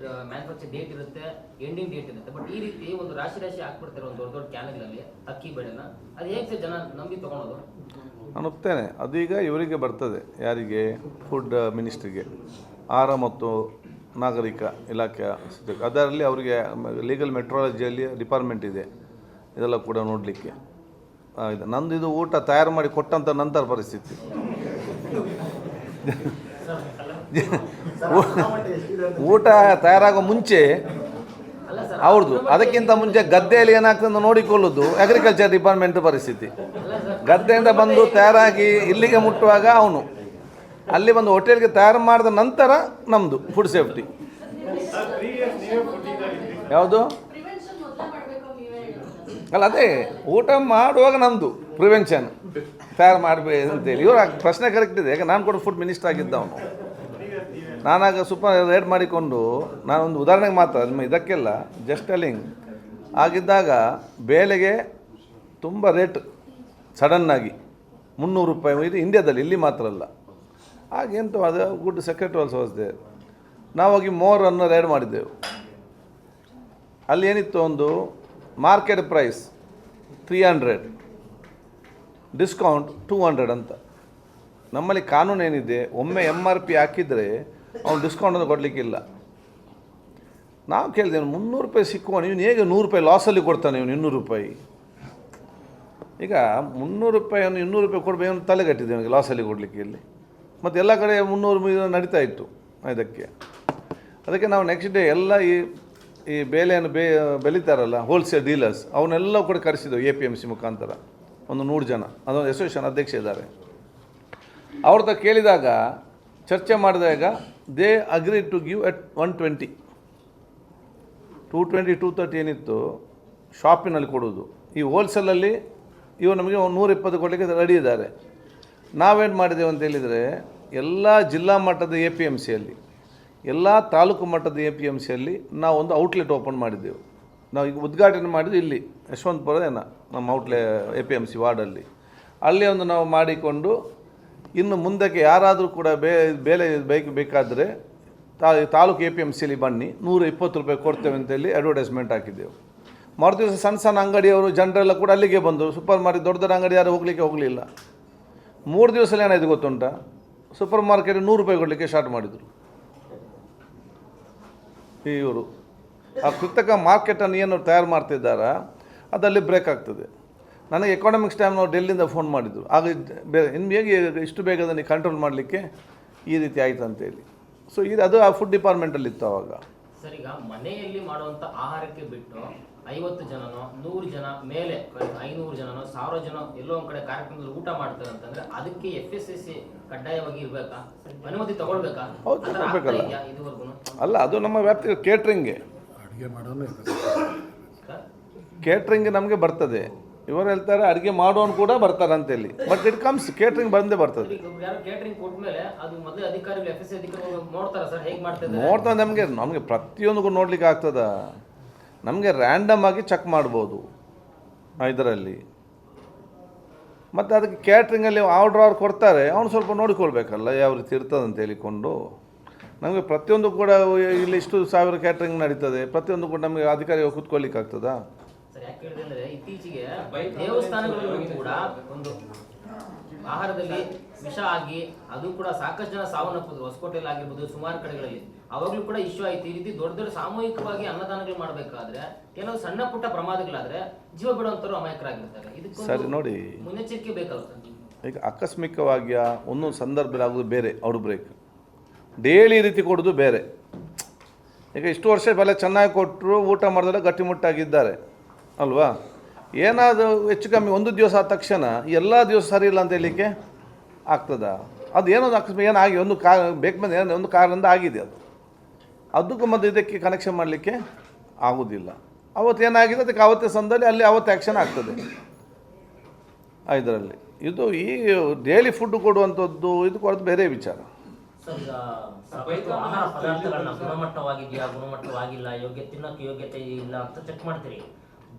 ಮ್ಯಾನುಫ್ಯಾಕ್ಚರ್ ಡೇಟ್ ಇರುತ್ತೆ, ಎಂಡಿಂಗ್ ಡೇಟ್ ಇರುತ್ತೆ. ಬಟ್ ಈ ರೀತಿ ಒಂದು ರಾಶಿ ಹಾಕ್ಬಿಡ್ತಾರೆ ಒಂದು ದೊಡ್ಡ ದೊಡ್ಡ ಕ್ಯಾನ್ಗಳಲ್ಲಿ ಅಕ್ಕಿ ಬೇಳೆನ. ಅದು ಹೇಗೆ ಸರ್ ಜನ ನಂಬಿ ತಗೊಳೋದು? ನಾನು ಒಪ್ತೇನೆ, ಅದೀಗ ಇವರಿಗೆ ಬರ್ತದೆ, ಯಾರಿಗೆ? ಫುಡ್ ಮಿನಿಸ್ಟ್ರಿಗೆ, ಆಹಾರ ಮತ್ತು ನಾಗರಿಕ ಇಲಾಖೆ. ಅದರಲ್ಲಿ ಅವರಿಗೆ ಲೀಗಲ್ ಮೆಟ್ರಾಲಜಿಯಲ್ಲಿ ಡಿಪಾರ್ಟ್ಮೆಂಟ್ ಇದೆ, ಇದೆಲ್ಲ ಕೂಡ ನೋಡಲಿಕ್ಕೆ ಇದೆ. ನಂದು ಇದು ಊಟ ತಯಾರು ಮಾಡಿ ಕೊಟ್ಟಂಥ ನಂತರ ಪರಿಸ್ಥಿತಿ. ಊಟ ತಯಾರಾಗೋ ಮುಂಚೆ ಅವ್ರದ್ದು, ಅದಕ್ಕಿಂತ ಮುಂಚೆ ಗದ್ದೆಯಲ್ಲಿ ಏನಾಗ್ತದೆ ನೋಡಿಕೊಳ್ಳೋದು ಅಗ್ರಿಕಲ್ಚರ್ ಡಿಪಾರ್ಟ್ಮೆಂಟ್ ಪರಿಸ್ಥಿತಿ. ಗದ್ದೆಯಿಂದ ಬಂದು ತಯಾರಾಗಿ ಇಲ್ಲಿಗೆ ಮುಟ್ಟುವಾಗ ಅವನು ಅಲ್ಲಿ ಬಂದು ಹೋಟೆಲ್ಗೆ ತಯಾರು ಮಾಡಿದ ನಂತರ ನಮ್ಮದು ಫುಡ್ ಸೇಫ್ಟಿ. ಯಾವುದು ಅಲ್ಲ, ಅದೇ ಊಟ ಮಾಡುವಾಗ ನಮ್ಮದು ಪ್ರಿವೆನ್ಷನ್ ತಯಾರು ಮಾಡಬೇಕು ಅಂತೇಳಿ. ಇವರು ಪ್ರಶ್ನೆ ಕರೆಕ್ಟ್ ಇದೆ, ಯಾಕೆ ನಾನು ಕೂಡ ಫುಡ್ ಮಿನಿಸ್ಟರ್ ಆಗಿದ್ದವನು. ನಾನಾಗ ಸೂಪರ್ ರೇಟ್ ಮಾಡಿಕೊಂಡು ನಾನೊಂದು ಉದಾಹರಣೆಗೆ ಮಾತ್ರ, ಇದಕ್ಕೆಲ್ಲ ಜಸ್ಟ್ ಟೆಲ್ಲಿಂಗ್ ಆಗಿದ್ದಾಗ ಬೇಳೆಗೆ ತುಂಬ ರೇಟ್ ಸಡನ್ನಾಗಿ 300 ರೂಪಾಯಿ. ಇದು ಇಂಡಿಯಾದಲ್ಲಿ, ಇಲ್ಲಿ ಮಾತ್ರ ಅಲ್ಲ. ಹಾಗೆಂತ ಅದು good secretary also was there. ನಾವಾಗಿ ಮೋರ್ ಅನ್ನು ರೇಡ್ ಮಾಡಿದ್ದೆವು. ಅಲ್ಲಿ ಏನಿತ್ತು, ಒಂದು ಮಾರ್ಕೆಟ್ ಪ್ರೈಸ್ 300, ಡಿಸ್ಕೌಂಟ್ 200 ಅಂತ. ನಮ್ಮಲ್ಲಿ ಕಾನೂನು ಏನಿದೆ, ಒಮ್ಮೆ MRP ಹಾಕಿದರೆ ಅವ್ನು ಡಿಸ್ಕೌಂಟ್ ಅಂತ ಕೊಡಲಿಕ್ಕಿಲ್ಲ. ನಾವು ಕೇಳಿದೆ, 300 ರೂಪಾಯಿ ಸಿಕ್ಕುವ ನೀವು ಹೇಗೆ 100 ರೂಪಾಯಿ ಲಾಸಲ್ಲಿ ಕೊಡ್ತಾನೆ ಇವನು 200 ರೂಪಾಯಿ. ಈಗ 300 ರೂಪಾಯಿಯನ್ನು 200 ರೂಪಾಯಿ ಕೊಡಬೇಕು ತಲೆಗಟ್ಟಿದೆ ಅವನಿಗೆ ಲಾಸಲ್ಲಿ ಕೊಡಲಿಕ್ಕೆ. ಇಲ್ಲಿ ಮತ್ತು ಎಲ್ಲ ಕಡೆ 300 ನಡೀತಾ ಇತ್ತು ಅದಕ್ಕೆ ನಾವು ನೆಕ್ಸ್ಟ್ ಡೇ ಎಲ್ಲ ಈ ಬೇಳೆಯನ್ನು ಬೆಳೀತಾರಲ್ಲ ಹೋಲ್ಸೇಲ್ ಡೀಲರ್ಸ್, ಅವನ್ನೆಲ್ಲ ಕೂಡ ಕರೆಸಿದ್ದೆವು APMC ಮುಖಾಂತರ. ಒಂದು 100 ಜನ, ಅದೊಂದು ಅಸೋಸಿಯೇಷನ್ ಅಧ್ಯಕ್ಷ ಇದ್ದಾರೆ. ಅವ್ರದ್ದು ಕೇಳಿದಾಗ, ಚರ್ಚೆ ಮಾಡಿದಾಗ they agree to give at 120, 220, 230 ಏನಿತ್ತು ಶಾಪಿನಲ್ಲಿ ಕೊಡೋದು. ಈ ಹೋಲ್ಸೇಲಲ್ಲಿ ಇವರು ನಮಗೆ 120 ಕೊಡಲಿಕ್ಕೆ ರೆಡಿ ಇದ್ದಾರೆ. ನಾವೇನು ಮಾಡಿದ್ದೇವೆ ಅಂತ ಹೇಳಿದರೆ, ಎಲ್ಲ ಜಿಲ್ಲಾ ಮಟ್ಟದ APMCಯಲ್ಲಿ, ಎಲ್ಲ ತಾಲೂಕು ಮಟ್ಟದ APMCಯಲ್ಲಿ ನಾವು ಒಂದು ಔಟ್ಲೆಟ್ ಓಪನ್ ಮಾಡಿದ್ದೆವು. ನಾವು ಈಗ ಉದ್ಘಾಟನೆ ಮಾಡಿದ್ದು ಇಲ್ಲಿ ಯಶವಂತಪುರ ನಮ್ಮ APMC ವಾರ್ಡಲ್ಲಿ. ಅಲ್ಲಿ ಒಂದು ನಾವು ಮಾಡಿಕೊಂಡು, ಇನ್ನು ಮುಂದಕ್ಕೆ ಯಾರಾದರೂ ಕೂಡ ಬೇಲೆ ಬೇಕಾದರೆ ತಾಲೂಕು APMCಯಲ್ಲಿ ಬನ್ನಿ, 120 ರೂಪಾಯಿ ಕೊಡ್ತೇವೆ ಅಂತೇಳಿ ಅಡ್ವರ್ಟೈಸ್ಮೆಂಟ್ ಹಾಕಿದ್ದೆವು. ಮರುದಿವಸ ಸಣ್ಣ ಸಣ್ಣ ಅಂಗಡಿಯವರು ಜನರೆಲ್ಲ ಕೂಡ ಅಲ್ಲಿಗೆ ಬಂದರು. ಸೂಪರ್ ಮಾರ್ಕೆಟ್ ದೊಡ್ಡ ದೊಡ್ಡ ಅಂಗಡಿ ಯಾರು ಹೋಗಲಿಲ್ಲ. 3 ದಿವಸದಲ್ಲಿ ಏನಾಯಿತು ಗೊತ್ತುಂಟಾ? ಸೂಪರ್ ಮಾರ್ಕೆಟ್ 100 ರೂಪಾಯಿ ಕೊಡಲಿಕ್ಕೆ ಸ್ಟಾರ್ಟ್ ಮಾಡಿದರು ಇವರು. ಆ ಕೃತಕ ಮಾರ್ಕೆಟನ್ನು ಏನು ತಯಾರು ಮಾಡ್ತಿದ್ದಾರಾ ಅದಲ್ಲಿ ಬ್ರೇಕ್ ಆಗ್ತದೆ. ನನಗೆ ಎಕಾನಮಿಕ್ಸ್ ಟೈಮ್ ನಾವು ಡೆಲ್ಲಿಯಿಂದ ಫೋನ್ ಮಾಡಿದ್ರು. ಆಗ ಇನ್ನು ಹೇಗೆ ಇಷ್ಟು ಬೇಗ ಅದನ್ನು ಕಂಟ್ರೋಲ್ ಮಾಡಲಿಕ್ಕೆ ಈ ರೀತಿ ಆಯಿತು ಅಂತೇಳಿ. ಸೊ ಅದು ಆ ಫುಡ್ ಡಿಪಾರ್ಟ್ಮೆಂಟಲ್ಲಿ ಇತ್ತು ಆವಾಗ. ಸರ್, ಈಗ ಮನೆಯಲ್ಲಿ ಮಾಡುವಂಥ ಆಹಾರಕ್ಕೆ ಬಿಟ್ಟು 50 ಜನನೋ 100 ಜನ ಮೇಲೆ 500 ಜನನೋ 1000 ಜನ ಎಲ್ಲೋ ಒಂದು ಕಡೆ ಕಾರ್ಯಕ್ರಮದಲ್ಲಿ ಊಟ ಮಾಡ್ತಾರೆ ಅಂತಂದ್ರೆ ಅದಕ್ಕೆ FSSAI ಕಡ್ಡಾಯವಾಗಿ ಇರಬೇಕಾ? ಅನುಮತಿ ತಗೊಳ್ಬೇಕಾ? ಹೌದು, ತಗೊಳ್ಬೇಕಲ್ಲ. ಇದುವರೆಗೂ ಅಲ್ಲ, ಅದು ನಮ್ಮ ವ್ಯಾಪ್ತಿ. ಕೇಟ್ರಿಂಗ್ಗೆ ಅಡುಗೆ ಮಾಡೋನು ಕೇಟ್ರಿಂಗ್ ನಮಗೆ ಬರ್ತದೆ. ಇವರು ಹೇಳ್ತಾರೆ ಅಡುಗೆ ಮಾಡೋನು ಕೂಡ ಬರ್ತಾರೆ ಅಂತೇಳಿ. ಬಟ್ ಇಟ್ ಕಮ್ಸ್ ಕೇಟ್ರಿಂಗ್ ಬಂದೇ ಬರ್ತದೆ. ಯಾರು ಕೇಟರಿಂಗ್ ಕೊಟ್ಮೇಲೆ ಅದು ಮೊದಲೇ ಅಧಿಕಾರಿಗಳು FSSAI ಅಧಿಕಾರಿಗಳು ನೋಡ್ತಾರೆ ಸರ್, ಹೇಗೆ ಮಾಡ್ತಾರೆ ನೋಡ್ತಾ ನಮಗೆ ಪ್ರತಿಯೊಂದಿಗೂ ನೋಡ್ಲಿಕ್ಕೆ ಆಗ್ತದ. ನಮಗೆ ರ್ಯಾಂಡಮ್ ಆಗಿ ಚೆಕ್ ಮಾಡ್ಬೋದು ಇದರಲ್ಲಿ. ಮತ್ತು ಅದಕ್ಕೆ ಕ್ಯಾಟ್ರಿಂಗಲ್ಲಿ ಆರ್ಡ್ರ್ ಅವ್ರು ಕೊಡ್ತಾರೆ, ಅವ್ನು ಸ್ವಲ್ಪ ನೋಡಿಕೊಳ್ಬೇಕಲ್ಲ ಯಾವ ರೀತಿ ಇರ್ತದೆ ಅಂತ ಹೇಳಿಕೊಂಡು. ನಮಗೆ ಪ್ರತಿಯೊಂದು ಕೂಡ ಇಲ್ಲಿ ಇಷ್ಟು 1000 ಕ್ಯಾಟ್ರಿಂಗ್ ನಡೀತದೆ, ಪ್ರತಿಯೊಂದು ಕೂಡ ನಮಗೆ ಅಧಿಕಾರಿಗಳು ಕೂತ್ಕೊಳ್ಳಿಕ್ಕೆ ಆಗ್ತದಾ? ಸರ್, ಯಾಕೆ ಹೇಳಿದ್ರೆ ಅಂದ್ರೆ ಇತ್ತೀಚೆಗೆ ದೇವಸ್ಥಾನಗಳಲ್ಲೂ ಕೂಡ ಒಂದು ಆಹಾರದಲ್ಲಿ ವಿಷ ಆಗಿ ಅದು ಕೂಡ ಸಾಕಷ್ಟು ಜನ ಸಾವನ್ನಪ್ಪಿದ್ರು. ಹೊಸಕೋಟೆಯಲ್ಲಿ ಆಗಿರ್ಬೋದು, ಸುಮಾರು ಕಡೆಗಳಲ್ಲಿ ಅವಾಗಲೂ ಕೂಡ ಇಶ್ಯೂ ಆಯ್ತು. ಈ ರೀತಿ ದೊಡ್ಡ ದೊಡ್ಡ ಸಾಮೂಹಿಕವಾಗಿ ಅನ್ನದಾನಗಳು ಮಾಡಬೇಕಾದ್ರೆ ಕೆಲವು ಸಣ್ಣ ಪುಟ್ಟ ಪ್ರಮಾದಗಳಾದ್ರೆ ಜೀವ ಬಿಡುವಂತರು ಅಮಾಯಕರಾಗಿರ್ತಾರೆ. ಇದಕ್ಕೆ ಸರಿ ನೋಡಿ, ಮುನ್ನೆಚ್ಚರಿಕೆ ಬೇಕಲ್ಲ ಸರ್? ಈಗ ಆಕಸ್ಮಿಕವಾಗಿ ಒಂದೊಂದು ಸಂದರ್ಭದಲ್ಲಿ ಆಗೋದು ಬೇರೆ, ಔಟ್ ಬ್ರೇಕ್. ಡೈಲಿ ಈ ರೀತಿ ಕೊಡೋದು ಬೇರೆ. ಈಗ ಇಷ್ಟು ವರ್ಷ ಬೆಲೆ ಚೆನ್ನಾಗಿ ಕೊಟ್ಟರು, ಊಟ ಮಾಡಿದ್ರೆ ಗಟ್ಟಿಮುಟ್ಟಾಗಿದ್ದಾರೆ ಅಲ್ವಾ? ಏನಾದರೂ ಹೆಚ್ಚು ಕಮ್ಮಿ ಒಂದು ದಿವಸ ಆದ ತಕ್ಷಣ ಎಲ್ಲ ದಿವಸ ಸರಿ ಇಲ್ಲ ಅಂತ ಹೇಳಲಿಕ್ಕೆ ಆಗ್ತದಾ? ಅದು ಏನೋ ಅಕಸ್ಮಾತ್ ಏನಾಗಿ ಒಂದು ಬೇಕು ಒಂದು ಕಾರಣದಿಂದ ಆಗಿದೆ. ಅದಕ್ಕೂ ಮತ್ತು ಇದಕ್ಕೆ ಕನೆಕ್ಷನ್ ಮಾಡಲಿಕ್ಕೆ ಆಗೋದಿಲ್ಲ. ಅವತ್ತು ಏನಾಗಿದೆ ಅದಕ್ಕೆ ಅವತ್ತೇ ಸಂದರ್ಭದಲ್ಲಿ ಅಲ್ಲಿ ಅವತ್ತು ಆ್ಯಕ್ಷನ್ ಆಗ್ತದೆ ಇದರಲ್ಲಿ. ಇದು ಈ ಡೈಲಿ ಫುಡ್ ಕೊಡುವಂಥದ್ದು ಇದು ಕೊಡೋದು ಬೇರೆ ವಿಚಾರ. ಆಹಾರ ಪದಾರ್ಥಗಳನ್ನ ಗುಣಮಟ್ಟವಾಗಿದೆಯಾ, ಗುಣಮಟ್ಟವಾಗಿಲ್ಲ, ತಿನ್ನೋಕ್ಕೆ ಯೋಗ್ಯತೆ ಇಲ್ಲ ಅಂತ ಚೆಕ್ ಮಾಡ್ತೀರಿ.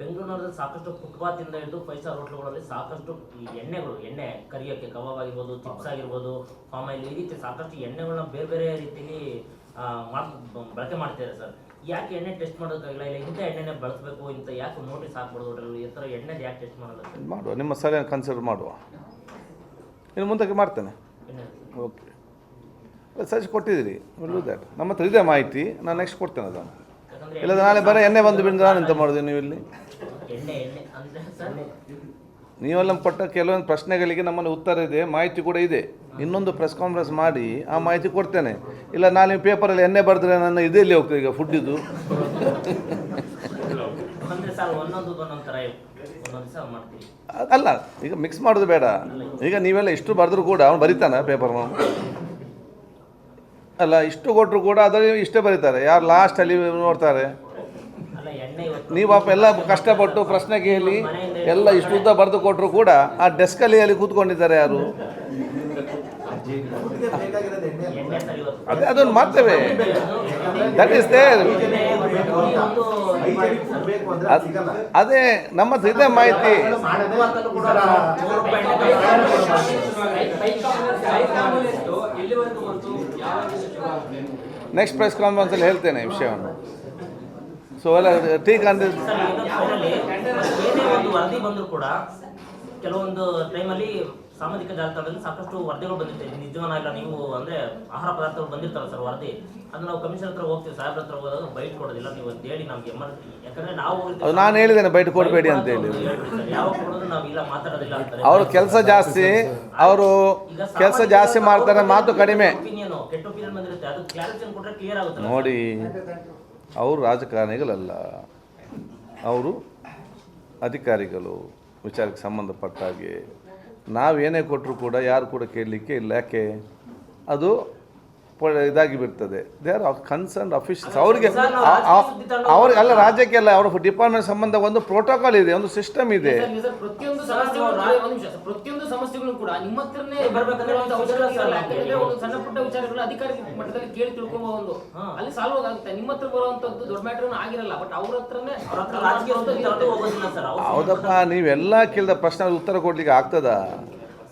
ಬೆಂಗಳೂರಿನಲ್ಲಿ ಸಾಕಷ್ಟು ಫುಟ್ಪಾತಿಂದ ಹಿಡಿದು 5 ಸ್ಟಾರ್ ಹೋಟ್ಲುಗಳಲ್ಲಿ ಸಾಕಷ್ಟು ಈ ಎಣ್ಣೆ ಕರಿಯೋಕ್ಕೆ, ಕಬಾಬ್ ಆಗಿರ್ಬೋದು, ಚಿಪ್ಸ್ ಆಗಿರ್ಬೋದು, ಪಾಮ್ ಆಯಿಲ್, ಈ ರೀತಿ ಸಾಕಷ್ಟು ಎಣ್ಣೆಗಳನ್ನ ಬೇರೆ ಬೇರೆ ರೀತಿಯಲ್ಲಿ ಬಳಕೆ ಮಾಡ್ತಿದ್ದಾರೆ ಸರ್. ಯಾಕೆ ಎಣ್ಣೆ ಟೆಸ್ಟ್ ಮಾಡೋಕ್ಕಾಗಿಲ್ಲ? ಇಲ್ಲ ಇಂಥ ಎಣ್ಣೆನೇ ಬಳಸಬೇಕು, ಇಂಥ ಯಾಕೆ ನೋಟಿಸ್ ಹಾಕ್ಬಾರ್ದು ಹೋಟೆಲ್? ಈ ಥರ ಎಣ್ಣೆ ಯಾಕೆ ಟೆಸ್ಟ್ ಮಾಡಲ್ಲ ಸರ್? ಮಾಡುವ, ನಿಮ್ಮ ಸರಿಯಾಗಿ ಕನ್ಸಿಡರ್ ಮಾಡುವ. ಇನ್ನು ಮುಂದಕ್ಕೆ ಮಾಡ್ತೇನೆ. ಓಕೆ, ಸಜ್ ಕೊಟ್ಟಿದ್ದೀರಿ, ದ್ಯಾಟ್ ನಮ್ಮ ಹತ್ರ ಇದೆ ಮಾಹಿತಿ. ನಾನು ನೆಕ್ಸ್ಟ್ ಕೊಡ್ತೇನೆ ಅದನ್ನು. ಇಲ್ಲದ ನಾಳೆ ಬರೀ ಎಣ್ಣೆ ಬಂದು ಬಿಟ್ಟು ನಾನು ಎಂತ ಮಾಡೋದು? ನೀವು ಇಲ್ಲಿ ನೀವೆಲ್ಲ ಕೊಟ್ಟ ಕೆಲವೊಂದು ಪ್ರಶ್ನೆಗಳಿಗೆ ನಮ್ಮಲ್ಲಿ ಉತ್ತರ ಇದೆ, ಮಾಹಿತಿ ಕೂಡ ಇದೆ. ಇನ್ನೊಂದು ಪ್ರೆಸ್ ಕಾನ್ಫರೆನ್ಸ್ ಮಾಡಿ ಆ ಮಾಹಿತಿ ಕೊಡ್ತೇನೆ. ಇಲ್ಲ ನಾನು ನೀವು ಪೇಪರಲ್ಲಿ ಎಣ್ಣೆ ಬರೆದ್ರೆ ನನ್ನ ಇದೆಲ್ಲಿ ಹೋಗ್ತದೆ ಈಗ ಫುಡ್ ಇದು. ಅಲ್ಲ, ಈಗ ಮಿಕ್ಸ್ ಮಾಡೋದು ಬೇಡ. ಈಗ ನೀವೆಲ್ಲ ಇಷ್ಟು ಬರೆದ್ರು ಕೂಡ ಅವ್ನು ಬರೀತಾನೆ ಪೇಪರ್ ಅಲ್ಲ, ಇಷ್ಟು ಕೊಟ್ಟರು ಕೂಡ ಅದರಲ್ಲಿ ಇಷ್ಟೇ ಬರೀತಾರೆ. ಯಾರು ಲಾಸ್ಟಲ್ಲಿ ನೋಡ್ತಾರೆ? ನೀವು ಎಲ್ಲ ಕಷ್ಟಪಟ್ಟು ಪ್ರಶ್ನೆ ಕೇಳಿ ಎಲ್ಲ ಇಷ್ಟು ಉದ್ದ ಬರೆದು ಕೊಟ್ಟರು ಕೂಡ ಆ ಡೆಸ್ಕಲ್ಲಿ ಅಲ್ಲಿ ಕೂತ್ಕೊಂಡಿದ್ದಾರೆ ಯಾರು? ಅದೇ ಅದನ್ನು ಮಾಡ್ತೇವೆ. That is there. ಅದೇ ನಮ್ಮ ಹತ್ರ ಇದೆ ಮಾಹಿತಿ. ನೆಕ್ಸ್ಟ್ ಪ್ರೆಸ್ ಕಾನ್ಫರೆನ್ಸಲ್ಲಿ ಹೇಳ್ತೇನೆ ವಿಷಯವನ್ನು. ಸೊ ಎಲ್ಲ ಟೀಕ್ ಅಂದ್ರೆ ಒಂದು ವರದಿ ಬಂದರೂ ಕೂಡ ಕೆಲವೊಂದು ಟೈಮಲ್ಲಿ ಸಾಮಾಜಿಕ ಜಾಲತಾಣದಲ್ಲಿ ಸಾಕಷ್ಟು ವರದಿಗಳು ಬಂದಿರ್ತವೆ. ನಿಜವನ್ನ ಇಲ್ಲ, ನೀವು ಅಂದ್ರೆ ಆಹಾರ ಪದಾರ್ಥಗಳು ಬಂದಿರ್ತಾವೆ ಸರ್ ವರದಿ. ಅದು ನಾವು ಕಮಿಷನರ್ ಹತ್ರ ಹೋಗ್ತೀವಿ, ಸಾಹೇಬ್ರ ಹತ್ರ ಹೋದಾಗ ಬೈಟ್ ಕೊಡೋದಿಲ್ಲ ನೀವು ಅಂತ ಹೇಳಿ ನಮ್ಗೆ. ಯಾಕಂದ್ರೆ ನಾವು ನಾನು ಹೇಳಿದ್ದೇನೆ ಬೈಟ್ ಕೊಡಬೇಡಿ ಅಂತ ಹೇಳಿ. ಯಾವಾಗ ಕೊಡೋದು ನಾವು ಇಲ್ಲ ಮಾತಾಡೋದಿಲ್ಲ ಅಂತಾರೆ. ಅವ್ರ ಕೆಲಸ ಜಾಸ್ತಿ, ಅವರು ಕೆಲಸ ಜಾಸ್ತಿ ಮಾಡ್ತಾರೆ, ಮಾತು ಕಡಿಮೆ. ಕೆಟ್ಟ ಒಪಿನಿಯನ್ ಬಂದಿರುತ್ತೆ, ಅದು ಕ್ಲಾರಿಫಿಕೇಶನ್ ಕೊಟ್ಟರೆ ಕ್ಲಿಯರ್ ಆಗುತ್ತೆ. ನೋಡಿ, ಅವರು ರಾಜಕಾರಣಿಗಳಲ್ಲ, ಅವರು ಅಧಿಕಾರಿಗಳು. ವಿಚಾರಕ್ಕೆ ಸಂಬಂಧಪಟ್ಟ ಹಾಗೆ ನಾವೇನೇ ಕೊಟ್ಟರು ಕೂಡ ಯಾರು ಕೂಡ ಕೇಳಲಿಕ್ಕೆ ಇಲ್ಲ. ಯಾಕೆ? ಅದು ಇದಾಗಿ ಬಿಡ್ತದೆ. They are concern officials. ಅಲ್ಲ, ಅವ್ರಿಗೆ ಸರ್, ನಾವು ರಾಜಕೀಯ ಸುದ್ದಿ ತಂಡ ಅವ್ರಿಗೆ ಅಲ್ಲ, ರಾಜ್ಯಕ್ಕೆ ಅಲ್ಲ, ಅವ್ರ ಡಿಪಾರ್ಟ್ಮೆಂಟ್ ಸಂಬಂಧ ಒಂದು ಪ್ರೋಟೋಕಾಲ್ ಇದೆ, ಒಂದು ಸಿಸ್ಟಮ್ ಇದೆ. ಸರ್, ಪ್ರತಿಯೊಂದು ಸಮಸ್ಯೆಗಳು ಒಂದ್ ನಿಮಿಷ ಸರ್, ಪ್ರತಿಯೊಂದು ಸಮಸ್ಯೆಗಳು ಕೂಡ ನಿಮ್ಮ ಹತ್ರನೇ ಬರ್ಬೇಕಂದ್ರೆ ಬರುವಂತ ಒಂದು ಅವಶ್ಯಕತೆ ಸರ್, ಇಲ್ಲ. ಯಾಕಂದ್ರೆ ಒಂದು ಸಣ್ಣ ಪುಟ್ಟ ವಿಚಾರಗಳು ಅಧಿಕಾರಿ ಮಟ್ಟದಲ್ಲಿ ಕೇಳಿ ತಿಳ್ಕೊಂಬ ಒಂದು ಅಲ್ಲಿ ಸಾಲ್ವ್ ಆಗುತ್ತೆ. ನಿಮ್ಮ ಹತ್ರ ಬರುವಂತದ್ದು ದೊಡ್ಡ ಮ್ಯಾಟರ್ ಆಗಿರಲ್ಲ, ಬಟ್ ಅವ್ರ ಹತ್ರನೇ ರಾಜಕೀಯ ಸುದ್ದಿ ತಂಡ ಹೋಗೋದಿಲ್ಲ ಸರ್. ಹೌದಪ್ಪ, ನೀವೆಲ್ಲ ಕೇಳಿದ ಪ್ರಶ್ನೆ ಉತ್ತರ ಕೊಡ್ಲಿಕ್ಕೆ ಆಗ್ತದಾ?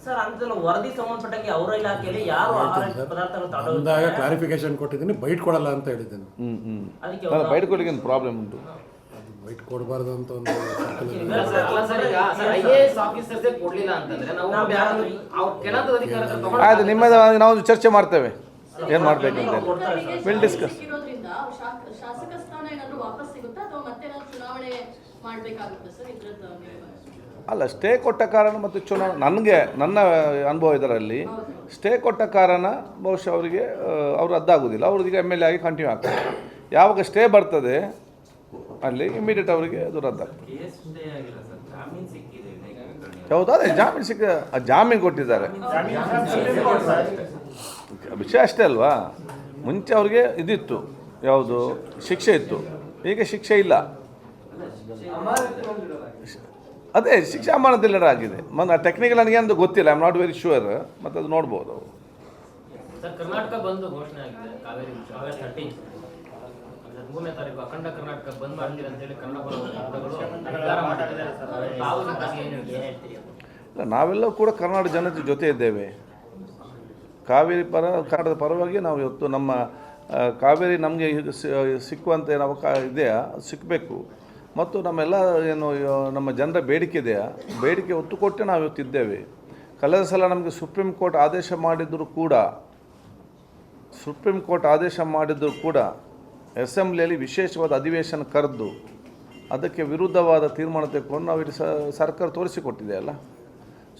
ಸರ್, ಅಂತ ವರದಿ ಸಂಬಂಧಪಟ್ಟಂಗೆ ಅವರ ಇಲಾಖೆಯಲ್ಲಿ ಯಾರು ಆಹಾರ ಪದಾರ್ಥಗಳು ಅಂದಾಗ ಕ್ಲಾರಿಫಿಕೇಶನ್ ಕೊಟ್ಟಿದ್ದೀನಿ, ಬೈಟ್ ಕೊಡಲ್ಲ ಅಂತ ಹೇಳಿದ್ದೀನಿ. ಅದಕ್ಕೆ ಬಯట ಕೊಡ್ಲಿಕ್ಕೆ ಪ್ರಾಬ್ಲಮ್ ಉಂಟು. ಬೈಟ್ ಕೊಡಬಾರ್ದು ಅಂತ ಒಂದು IAS ಆಫೀಸರ್ಸೇ ಕೊಡ್ಲಿಲ್ಲ ಅಂತಂದ್ರೆ ನಾವು ಅವ್ರ ಕೆಳದ ಅಧಿಕಾರ ಆಯ್ತು, ನಿಮ್ಮದು ನಾವು ಚರ್ಚೆ ಮಾಡ್ತೇವೆ ಏನು ಮಾಡಬೇಕು ಅಂತ ವಿಲ್ ಡಿಸ್ಕಸ್. ಇರೋದ್ರಿಂದ ಶಾಸಕ ಸ್ಥಾನ ಏನಾದ್ರು ವಾಪಸ್ ಸಿಗುತ್ತಾ ಅಥವಾ ಮತ್ತೆ ನಾವು ಚುನಾವಣೆ ಮಾಡಬೇಕಾಗುತ್ತೆ ಸರ್? ಇದ್ರದ್ದು ಅಲ್ಲ, ಸ್ಟೇ ಕೊಟ್ಟ ಕಾರಣ ಮತ್ತು ನನಗೆ ನನ್ನ ಅನುಭವ ಇದರಲ್ಲಿ ಸ್ಟೇ ಕೊಟ್ಟ ಕಾರಣ ಬಹುಶಃ ಅವರಿಗೆ ಅವರು ರದ್ದಾಗೋದಿಲ್ಲ, ಅವ್ರಿಗೆ MLA ಆಗಿ ಕಂಟಿನ್ಯೂ ಆಗ್ತದೆ. ಯಾವಾಗ ಸ್ಟೇ ಬರ್ತದೆ ಅಲ್ಲಿ ಇಮಿಡಿಯೇಟ್ ಅವರಿಗೆ ಅದು ರದ್ದಾಗ್ತದೆ. ಹೌದು, ಅದೇ ಜಾಮೀನು ಕೊಟ್ಟಿದ್ದಾರೆ. ವಿಷಯ ಅಷ್ಟೇ ಅಲ್ವಾ, ಮುಂಚೆ ಅವ್ರಿಗೆ ಇದಿತ್ತು, ಯಾವುದು ಶಿಕ್ಷೆ ಇತ್ತು, ಈಗ ಶಿಕ್ಷೆ ಇಲ್ಲ. ಅದೇ ಶಿಕ್ಷೆ ಅಮಾನತಿಲ್ಲರ ಆಗಿದೆ. ಟೆಕ್ನಿಕಲ್ ನನಗೇನು ಗೊತ್ತಿಲ್ಲ, I am not very sure, ಮತ್ತು ಅದು ನೋಡ್ಬೋದು. ಸರ್, ಕರ್ನಾಟಕ ಬಂದ್ ಘೋಷಣೆ ಆಗಿದೆ. ಕಾವೇರಿ ಆಗಸ್ಟ್ 13 3ನೇ ತಾರೀಕು ಅಖಂಡ ಕರ್ನಾಟಕ ಬಂದ್ ಮಾಡ್ತೀರಿ ಅಂತ ಹೇಳಿ ಕನ್ನಡ ಪರ ನಿರ್ಧಾರ ಮಾಡಿದ್ದಾರೆ. ತಾವು ಏನ್ ಹೇಳ್ತೀರಿ? ಇಲ್ಲ, ನಾವೆಲ್ಲರೂ ಕೂಡ ಕರ್ನಾಟಕ ಜನತೆ ಜೊತೆ ಇದ್ದೇವೆ. ಕಾವೇರಿ ಕನ್ನಡದ ಪರವಾಗಿ ನಾವು ಇವತ್ತು ನಮ್ಮ ಕಾವೇರಿ ನಮಗೆ ಸಿಕ್ಕುವಂಥ ಏನು ಇದೆಯಾ, ಸಿಕ್ಕಬೇಕು. ಮತ್ತು ನಮ್ಮೆಲ್ಲ ಏನು ನಮ್ಮ ಜನರ ಬೇಡಿಕೆ ಇದೆಯಾ, ಬೇಡಿಕೆ ಒತ್ತು ಕೊಟ್ಟು ನಾವು ಇವತ್ತಿದ್ದೇವೆ. ಕಳೆದ ಸಲ ನಮಗೆ ಸುಪ್ರೀಂ ಕೋರ್ಟ್ ಆದೇಶ ಮಾಡಿದ್ರು ಕೂಡ ಅಸೆಂಬ್ಲಿಯಲ್ಲಿ ವಿಶೇಷವಾದ ಅಧಿವೇಶನ ಕರೆದು ಅದಕ್ಕೆ ವಿರುದ್ಧವಾದ ತೀರ್ಮಾನ ತೆಗೆದುಕೊಂಡು ನಾವು ಇಲ್ಲಿ ಸರ್ಕಾರ ತೋರಿಸಿಕೊಟ್ಟಿದೆ ಅಲ್ಲ.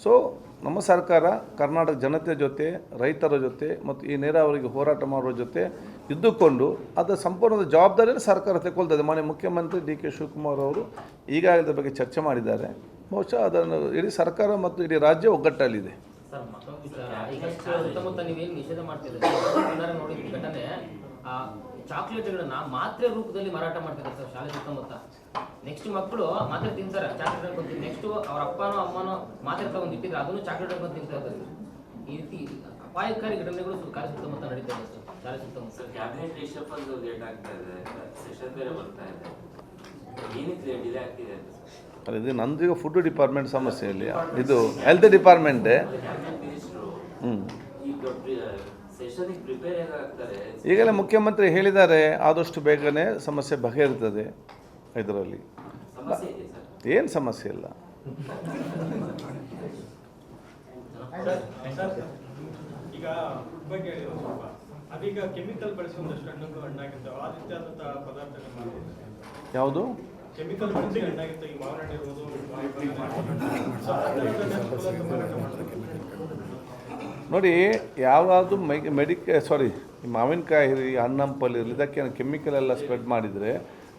ಸೊ ನಮ್ಮ ಸರ್ಕಾರ ಕರ್ನಾಟಕ ಜನತೆ ಜೊತೆ, ರೈತರ ಜೊತೆ ಮತ್ತು ಈ ನೀರಾವರಿಗೆ ಹೋರಾಟ ಮಾಡುವ ಜೊತೆ ಇದ್ದುಕೊಂಡು ಅದರ ಸಂಪೂರ್ಣ ಜವಾಬ್ದಾರಿಯನ್ನು ಸರ್ಕಾರ ತೆಗೊಳ್ತದೆ. ಮಾನ್ಯ ಮುಖ್ಯಮಂತ್ರಿ DK ಶಿವಕುಮಾರ್ ಅವರು ಈಗಾಗಲೇ ಇದರ ಬಗ್ಗೆ ಚರ್ಚೆ ಮಾಡಿದ್ದಾರೆ. ಬಹುಶಃ ಅದನ್ನು ಇಡೀ ಸರ್ಕಾರ ಮತ್ತು ಇಡೀ ರಾಜ್ಯ ಒಗ್ಗಟ್ಟಲ್ಲಿದೆ. ಸರ್, ಮತ್ತೊಂದು ವಿಚಾರ, ಈಗ ಸುತ್ತಮುತ್ತ ನೀವೇನು ನಿಷೇಧ ಮಾಡ್ತಿದ್ದೀರಿ, ನೋಡಿದ ಘಟನೆ, ಚಾಕ್ಲೇಟ್ಗಳನ್ನ ಮಾತ್ರೆ ರೂಪದಲ್ಲಿ ಮಾರಾಟ ಮಾಡ್ತಿದ್ದಾರೆ ಸರ್ ಶಾಲೆ ಸುತ್ತಮುತ್ತ. ನೆಕ್ಸ್ಟ್ ಮಕ್ಕಳು ಮಾತ್ರೆ ತಿಂತಾರೆ, ಚಾಕ್ಲೇಟ್ ಅನ್ಕೊಂಡು. ನೆಕ್ಸ್ಟ್ ಅವ್ರ ಅಪ್ಪನೋ ಅಮ್ಮನೋ ಮಾತ್ರೆ ತಗೊಂಡು ಇಟ್ಟಿದ್ರೆ ಅದನ್ನು ಚಾಕ್ಲೇಟ್ ಅನ್ಕೊಂಡು ತಿಂತಾ ಇದ್ದಾರೆ. ಈ ರೀತಿ ಅಪಾಯಕಾರಿ ಘಟನೆಗಳು ಕಾಲೇಜ್ ಸುತ್ತಮುತ್ತ ನಡೀತಾ ಇದೆ ಸರ್, ಶಾಲೆ ಸುತ್ತಮುತ್ತ. ಕ್ಯಾಬಿನೆಟ್ ರಿಷಫಲ್ ಲೇಟ್ ಆಗ್ತಾ ಇದೆ, ಸೆಷನ್ ಬೇರೆ ಬರ್ತಾ ಇದೆ, ಏನಕ್ಕೆ ಡಿಲೇ ಆಗ್ತಿದೆ ಅಂತ ಸರ್? ಇದು ನಂದು ಈಗ ಫುಡ್ ಡಿಪಾರ್ಟ್ಮೆಂಟ್ ಸಮಸ್ಯೆಯಲ್ಲಿ, ಇದು ಹೆಲ್ತ್ ಡಿಪಾರ್ಟ್ಮೆಂಟೇ. ಸೆಷನ್ಗೆ ಪ್ರಿಪೇರ್ ಹೇಗಾಗ್ತಾರೆ? ಈಗಲೇ ಮುಖ್ಯಮಂತ್ರಿ ಹೇಳಿದ್ದಾರೆ, ಆದಷ್ಟು ಬೇಗನೆ ಸಮಸ್ಯೆ ಬಗೆಹರಿತದೆ. ಇದರಲ್ಲಿ ಸಮಸ್ಯೆ ಇದೆ ಸರ್? ಏನು ಸಮಸ್ಯೆ ಇಲ್ಲ. ಈಗ ಬಗ್ಗೆ ಹೇಳಿ ಸ್ವಲ್ಪ, ಅದೀಗ ಕೆಮಿಕಲ್ ಬಳಸಿ ಒಂದಷ್ಟು ಹಣ್ಣುಗಳು ಹಣ್ಣಾಗಿರ್ತವೆ, ಆ ರೀತಿಯಾದಂತಹ ಪದಾರ್ಥಗಳು ಮಾಡ್ಬೋದು. ಯಾವುದು ಕೆಮಿಕಲ್ ಬಳಸಿ ಹಣ್ಣಾಗಿರ್ತವೆ, ಈ ಮಾವಿನ ಹಣ್ಣು ಇರ್ಬೋದು, ನೋಡಿ, ಯಾವುದು ಮಾವಿನಕಾಯಿ ಇರಲಿ, ಹಣ್ಣಂಪಲ್ ಇರಲಿ, ಇದಕ್ಕೆ ಕೆಮಿಕಲ್ ಎಲ್ಲ ಸ್ಪ್ರೆಡ್ ಮಾಡಿದರೆ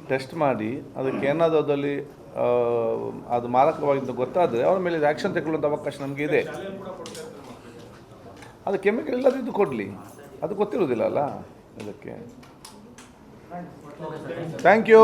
ಟೆಸ್ಟ್ ಮಾಡಿ ಅದಕ್ಕೆ ಏನಾದರೂ ಅದರಲ್ಲಿ ಅದು ಮಾರಕವಾಗಿದ್ದು ಗೊತ್ತಾದರೆ ಅವ್ರ ಮೇಲೆ ಆ್ಯಕ್ಷನ್ ತಗೊಳ್ಳುವಂಥ ಅವಕಾಶ ನಮಗೆ ಇದೆ. ಅದು ಕೆಮಿಕಲ್ ಇಲ್ಲದಿದ್ದು ಕೊಡಲಿ, ಅದು ಗೊತ್ತಿರೋದಿಲ್ಲ ಅಲ್ಲ ಇದಕ್ಕೆ. Thank you.